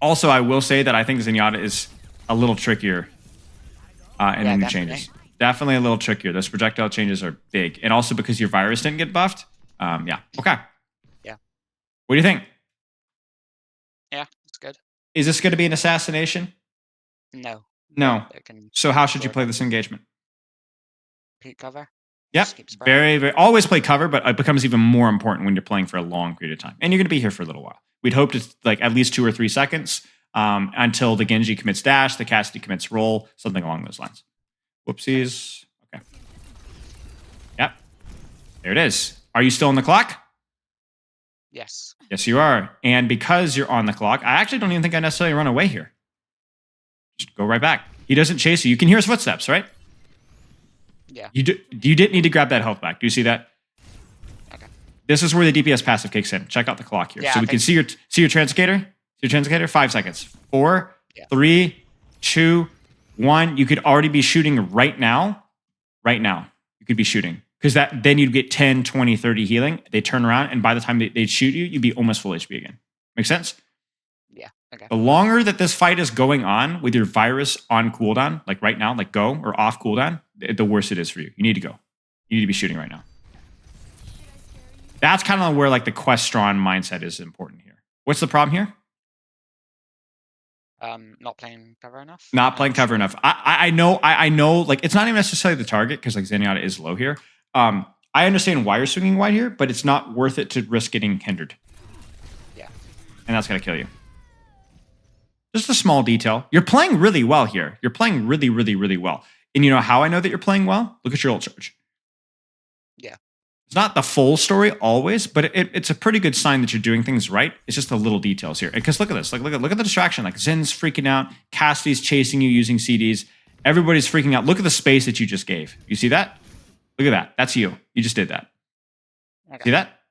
Also, I will say that I think Zenyatta is a little trickier in the new changes. Definitely a little trickier. Those projectile changes are big. And also because your virus didn't get buffed. Yeah. Okay. Yeah. What do you think? Yeah, it's good. Is this going to be an assassination? No. No. Can So how should you play this engagement? peek cover. Yep. Very. Always play cover, but it becomes even more important when you're playing for a long period of time. And you're going to be here for a little while. We'd hope to like at least 2 or 3 seconds until the Genji commits dash, the Cassidy commits roll, something along those lines. Whoopsies. Okay. Yep. There it is. Are you still on the clock? Yes. Yes, you are. And because you're on the clock, I actually don't even think I necessarily run away here. Just go right back. He doesn't chase you. You can hear his footsteps, right? Yeah. You didn't need to grab that health back. Do you see that? Okay. This is where the DPS passive kicks in. Check out the clock here. Yeah, so we can see your translocator. See your translocator? 5 seconds. 4, 3, 2, 1. You could already be shooting right now. Right now. You could be shooting. Because then you'd get 10, 20, 30 healing. They turn around, and by the time they shoot you, you'd be almost full HP again. Make sense? Yeah. Okay. The longer that this fight is going on with your virus on cooldown, like right now, like go or off cooldown, the worse it is for you. You need to go. You need to be shooting right now. That's kind of where like the quest-drawn mindset is important here. What's the problem here? Not playing cover enough. Not playing cover enough. I know. Like it's not even necessarily the target because like Zenyatta is low here. I understand why you're swinging wide here, but it's not worth it to risk getting hindered. Yeah. And that's gonna kill you. Just a small detail. You're playing really well here. You're playing really, really, really well. And you know how I know that you're playing well? Look at your ult charge. Yeah. It's not the full story always, but it's a pretty good sign that you're doing things right. It's just the little details here. Because look at this. Like look at the distraction. Like Zen's freaking out. Cassidy's chasing you using CDs. Everybody's freaking out. Look at the space that you just gave. You see that? Look at that. That's you. You just did that. Okay. See that?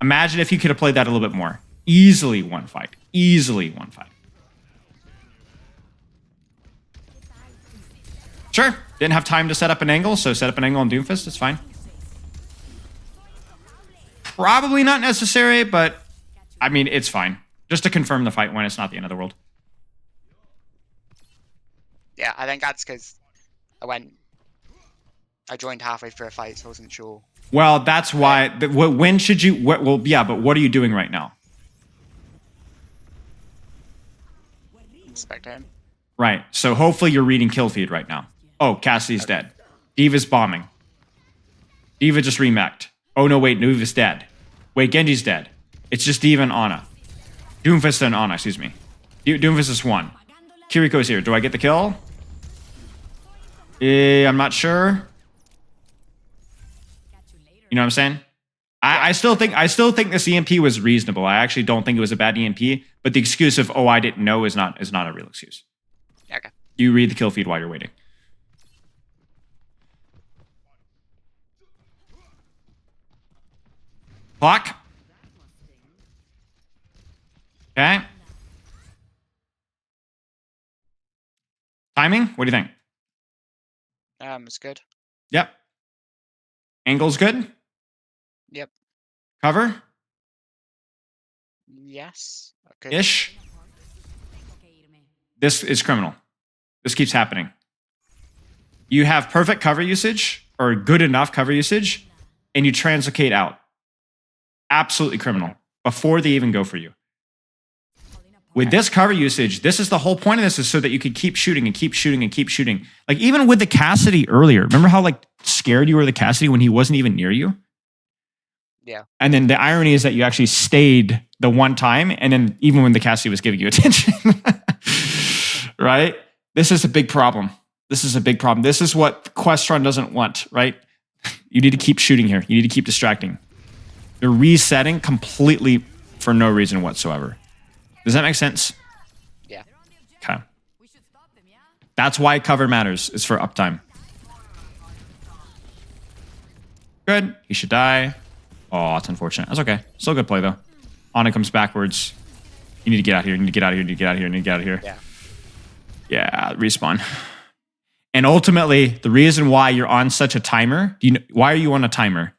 Imagine if you could have played that a little bit more. Easily one fight. Easily one fight. Sure. Didn't have time to set up an angle, so set up an angle on Doomfist. It's fine. Probably not necessary, but I mean, it's fine. Just to confirm the fight when it's not the end of the world. Yeah, I think that's because I joined halfway through a fight, so I wasn't sure Well, that's why. When should you? Well, yeah, but what are you doing right now? Inspect him. Right. So hopefully you're reading kill feed right now. Oh, Cassidy's dead. Diva's bombing. Diva just remeched. Oh no, wait, Nuva's dead. Wait, Genji's dead. It's just Diva and Ana. Doomfist and Ana, excuse me. Doomfist is one. Kiriko's here. Do I get the kill? I'm not sure. You know what I'm saying? I still think this EMP was reasonable. I actually don't think it was a bad EMP, but the excuse of I didn't know is not a real excuse. Okay. You read the kill feed while you're waiting. Clock. Okay. Timing? What do you think? It's good. Yep. Angle's good? Yep. Cover? Yes. Okay. Ish. This is criminal. This keeps happening. You have perfect cover usage or good enough cover usage, and you translocate out. Absolutely criminal. Before they even go for you. With this cover usage, this is the whole point of this, is so that you could keep shooting and keep shooting and keep shooting. Like even with the Cassidy earlier, remember how like scared you were of the Cassidy when he wasn't even near you? Yeah. And then the irony is that you actually stayed the one time, and then even when the Cassidy was giving you attention. Right? This is a big problem. This is a big problem. This is what Questron doesn't want, right? You need to keep shooting here. You need to keep distracting. You're resetting completely for no reason whatsoever. Does that make sense? Yeah. Okay. That's why cover matters. It's for uptime. Good. He should die. Oh, that's unfortunate. That's okay. Still a good play, though. Ana comes backwards. You need to get out here. You need to get out of here. You need to get out of here. You need to get out of here. Yeah. Yeah, respawn. And ultimately, the reason why you're on such a timer, why are you on a timer?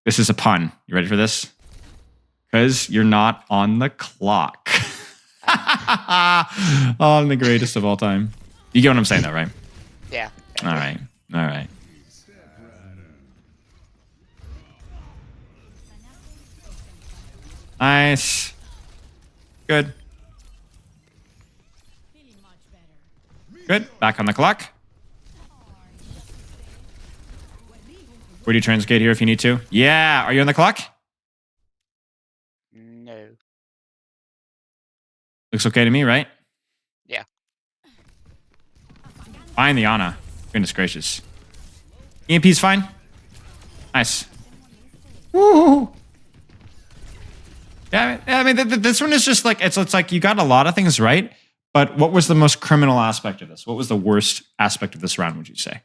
This is a pun. You ready for this? Because you're not on the clock. Oh, I'm the greatest of all time. You get what I'm saying, though, right? Yeah. All right. All right. Nice. Good. Good. Back on the clock. Where do you translocate here if you need to? Yeah. Are you on the clock? No. Looks okay to me, right? Yeah. Fine, the Ana. Goodness gracious. EMP's fine. Nice. Woo! Yeah, I mean, this one is just like, it's like you got a lot of things right, but what was the most criminal aspect of this? What was the worst aspect of this round, would you say?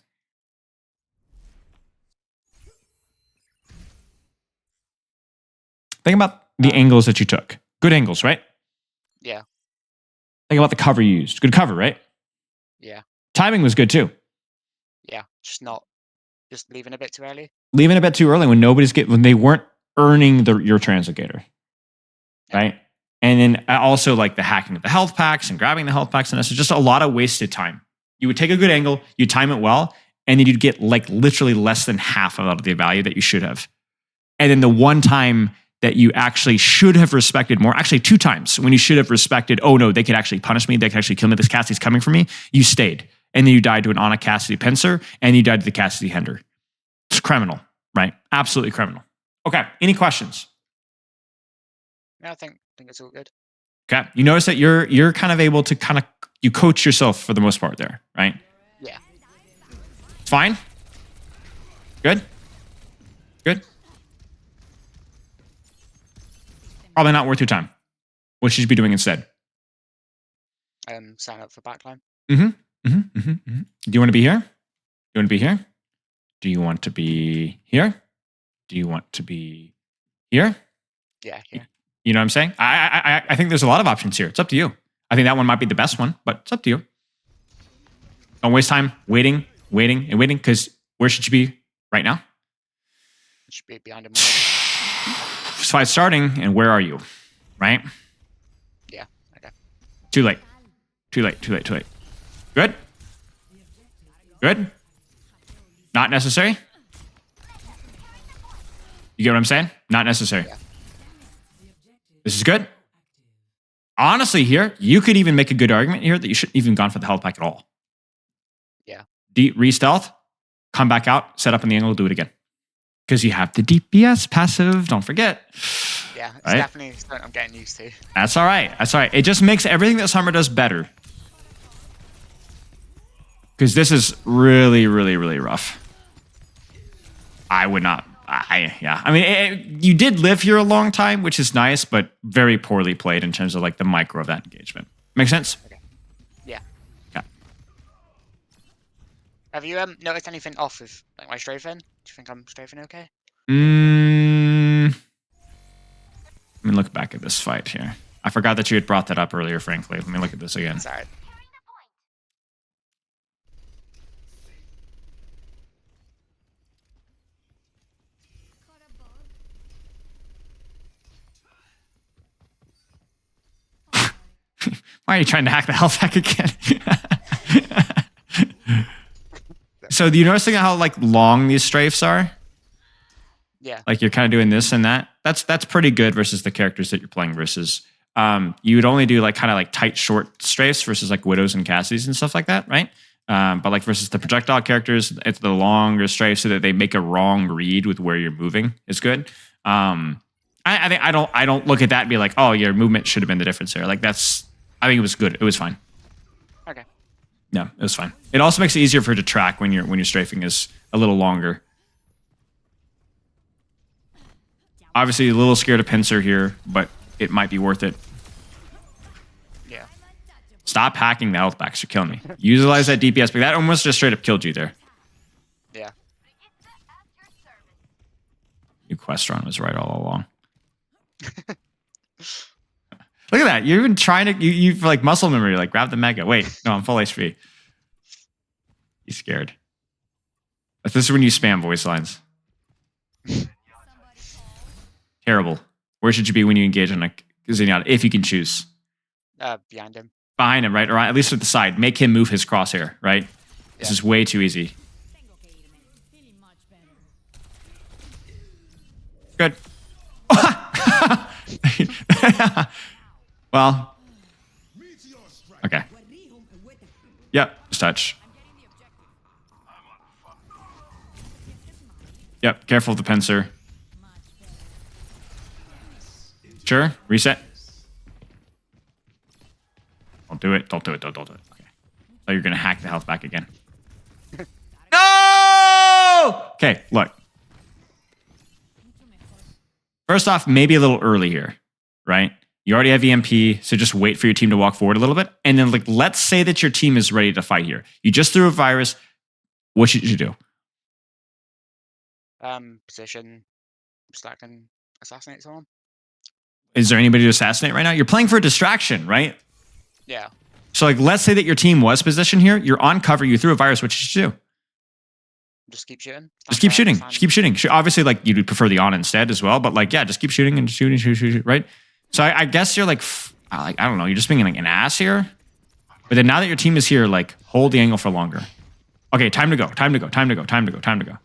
Think about the angles that you took. Good angles, right? Yeah. Think about the cover you used. Good cover, right? Yeah. Timing was good too. Yeah. Just leaving a bit too early. Leaving a bit too early when they weren't earning your translocator. Right? And then also like the hacking of the health packs and grabbing the health packs, and this is just a lot of wasted time. You would take a good angle, you time it well, and then you'd get like literally less than half of the value that you should have. And then the one time that you actually should have respected more, actually 2 times when you should have respected, oh no, they could actually punish me, they could actually kill me, this Cassidy's coming for me, you stayed. And then you died to an Ana Cassidy Pincer, and you died to the Cassidy Hender. It's criminal, right? Absolutely criminal. Okay, any questions? No, I think it's all good. Okay, you notice that you're kind of able to you coach yourself for the most part there, right? Yeah. It's fine. Good. Good. Probably not worth your time. What should you be doing instead? Sign up for backline. Do you want to be here? Do you want to be here? Do you want to be here? Do you want to be here? Yeah. Yeah. You know what I'm saying? I think there's a lot of options here. It's up to you. I think that one might be the best one, but it's up to you. Don't waste time waiting, because where should you be right now? It should be behind him. Fight starting, and where are you? Right? Yeah. Okay. Too late. Good? Good? Not necessary? You get what I'm saying? Not necessary. Yeah. This is good. Honestly, here, you could even make a good argument here that you shouldn't even gone for the health pack at all. Yeah. Re-stealth, come back out, set up in the angle, do it again. Because you have the DPS passive, don't forget. Yeah, it's right? definitely something I'm getting used to. That's all right. That's all right. It just makes everything that Sombra does better. Because this is really, really, really rough. I would not. Yeah. I mean, you did live here a long time, which is nice, but very poorly played in terms of like the micro of that engagement. Make sense? Okay. Yeah. Yeah. Have you noticed anything off with like my strafing? Do you think I'm strafing okay? Let me look back at this fight here. I forgot that you had brought that up earlier, frankly. Let me look at this again. Sorry. Why are you trying to hack the health hack again? So do you notice how like long these strafes are? Yeah. Like you're kind of doing this and that. That's pretty good versus the characters that you're playing versus you would only do like kind of like tight short strafes versus like Widows and Cassidy's and stuff like that, right? But like versus the projectile characters, it's the longer strafes so that they make a wrong read with where you're moving is good. I think I don't look at that and be like, oh, your movement should have been the difference there. Like I think it was good. It was fine. Okay. No, it was fine. It also makes it easier for it to track when you're strafing is a little longer. Obviously, a little scared of pincer here, but it might be worth it. Yeah. Stop hacking the health backs. You're killing me. Utilize that DPS, but that almost just straight up killed you there. Yeah. You Questron was right all along. Look at that. You're even trying to, you've like muscle memory, like grab the mega. Wait, no, I'm full HP. You scared. This is when you spam voice lines. Terrible. Where should you be when you engage on a Zenyatta? If you can choose. Behind him. Behind him, right? Or at least at the side. Make him move his crosshair, right? Yeah. This is way too easy. Good. Well. Okay. Yep, just touch. Yep, careful of the pincer. Sure, reset. Don't do it. Don't do it. Don't do it. Okay. So you're gonna hack the health back again. No! Okay, look. First off, maybe a little early here, right? You already have EMP, so just wait for your team to walk forward a little bit. And then, like, let's say that your team is ready to fight here. You just threw a virus. What should you do? Position, stack and assassinate someone. Is there anybody to assassinate right now? You're playing for a distraction, right? Yeah. So, like, let's say that your team was positioned here. You're on cover. You threw a virus. What should you do? Just keep shooting. Just keep shooting. Just keep shooting. Obviously, like, you'd prefer the on instead as well. But, like, yeah, just keep shooting and shooting, shoot, right? So I guess you're like, I don't know. You're just being like an ass here. But then now that your team is here, like, hold the angle for longer. Okay, time to go. Time to go. Time to go. Time to go. Time to go.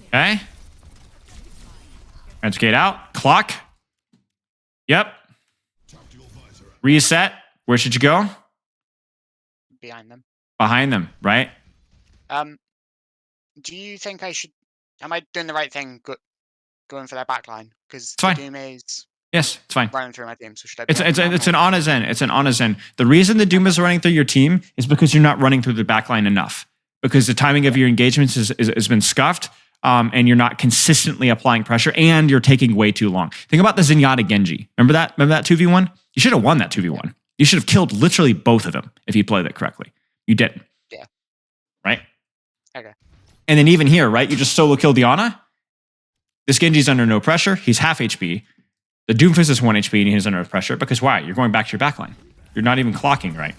Okay. Educate out. Clock. Yep. Reset. Where should you go? Behind them. Behind them, right? Do you think I should? Am I doing the right thing? Going for their backline because fine. Doom is yes, it's fine. Running through my team. So should I? It's an on a zen. It's an on a zen. The reason the Doom is running through your team is because you're not running through the backline enough. Because the timing of your engagements has been scuffed, and you're not consistently applying pressure, and you're taking way too long. Think about the Zenyatta Genji. Remember that? Remember that 2v1? You should have won that 2v1. You should have killed literally both of them if you played it correctly. You didn't. Yeah. Right? Okay. And then even here, right? You just solo killed Diana. This Genji's under no pressure. He's half HP. The Doomfist is 1 HP and he's under pressure. Because why? You're going back to your backline. You're not even clocking right.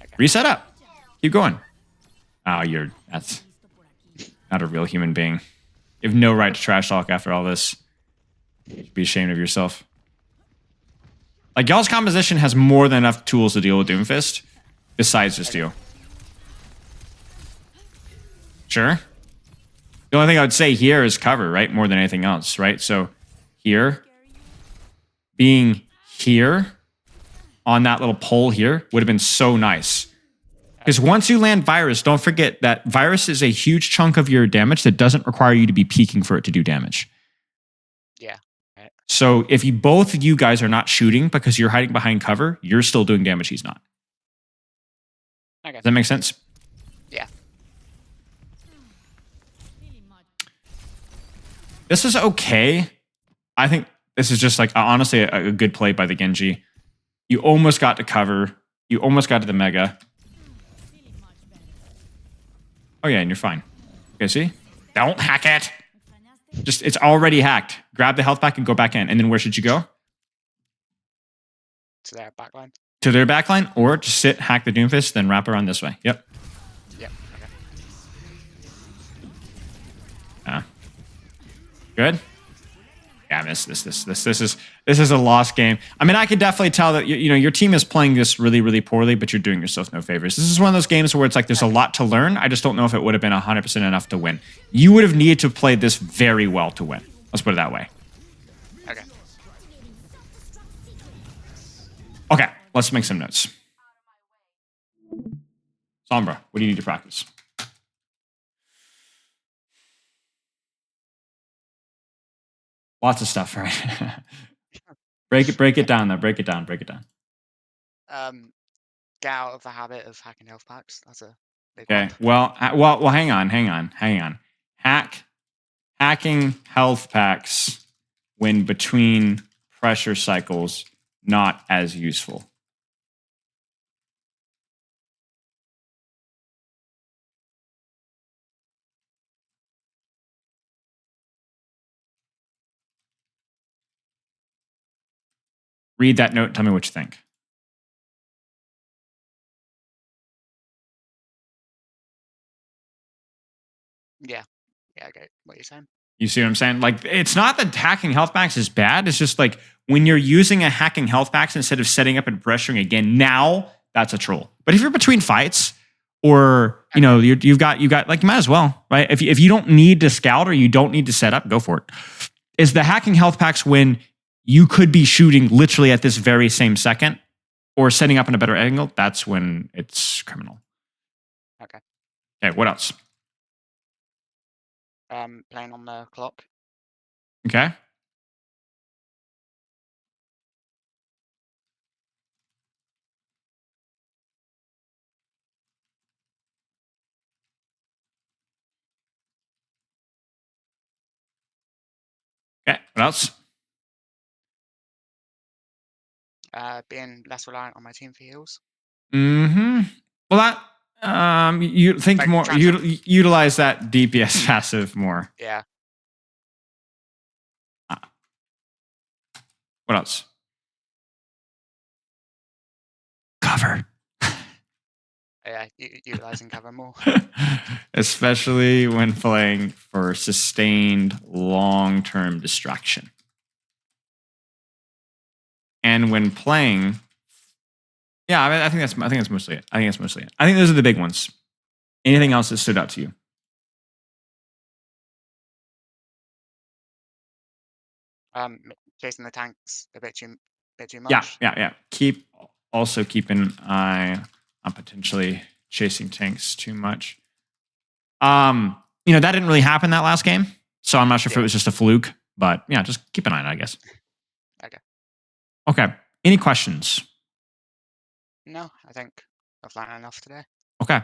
Okay. Reset up. Keep going. Oh, that's not a real human being. You have no right to trash talk after all this. You should be ashamed of yourself. Like, y'all's composition has more than enough tools to deal with Doomfist. Besides just you. Sure? The only thing I would say here is cover, right? More than anything else, right? So here, being here on that little pole here would have been so nice. Because once you land Virus, don't forget that Virus is a huge chunk of your damage that doesn't require you to be peeking for it to do damage. Yeah. Right. So if both of you guys are not shooting because you're hiding behind cover, you're still doing damage he's not. Okay. Does that make sense? Yeah. This is okay. I think this is just like honestly a good play by the Genji. You almost got to cover. You almost got to the Mega. Oh yeah, and you're fine. Okay, see? Don't hack it. Just, it's already hacked. Grab the health pack and go back in. And then where should you go? To their backline. To their backline, or just sit, hack the Doomfist, then wrap around this way. Yep. Yep. Okay. Good. Yeah, this is a lost game. I mean, I could definitely tell that you know your team is playing this really, really poorly, but you're doing yourself no favors. This is one of those games where it's like there's a lot to learn. I just don't know if it would have been 100% enough to win. You would have needed to play this very well to win. Let's put it that way. Okay. Okay, let's make some notes. Sombra, what do you need to practice? Lots of stuff, right? break it down though. Break it down. Get out of the habit of hacking health packs. That's a big Okay. one. Well. Hang on. Hacking health packs when between pressure cycles not as useful. Read that note. Tell me what you think. Yeah. Yeah, okay. What you're saying? You see what I'm saying? Like, it's not that hacking health packs is bad. It's just like when you're using a hacking health packs instead of setting up and pressuring again, now that's a troll. But if you're between fights or, you know, you've got like, you might as well, right? If you don't need to scout or you don't need to set up, go for it. Is the hacking health packs when you could be shooting literally at this very same second or setting up in a better angle? That's when it's criminal. Okay. Okay, what else? Playing on the clock. Okay. Okay, what else? Being less reliant on my team for heals. Mm-hmm. Well, that you think like more, utilize that DPS passive more. Yeah. What else? Cover. Yeah, utilizing cover more. Especially when playing for sustained long-term distraction. And when playing, yeah, I think that's mostly it. I think those are the big ones. Anything else that stood out to you? Chasing the tanks a bit too much. Yeah. Keep an eye on potentially chasing tanks too much. You know, that didn't really happen that last game, so I'm not sure if it was just a fluke, but yeah, just keep an eye on it, I guess. Okay. Any questions? No, I think I've learned enough today. Okay.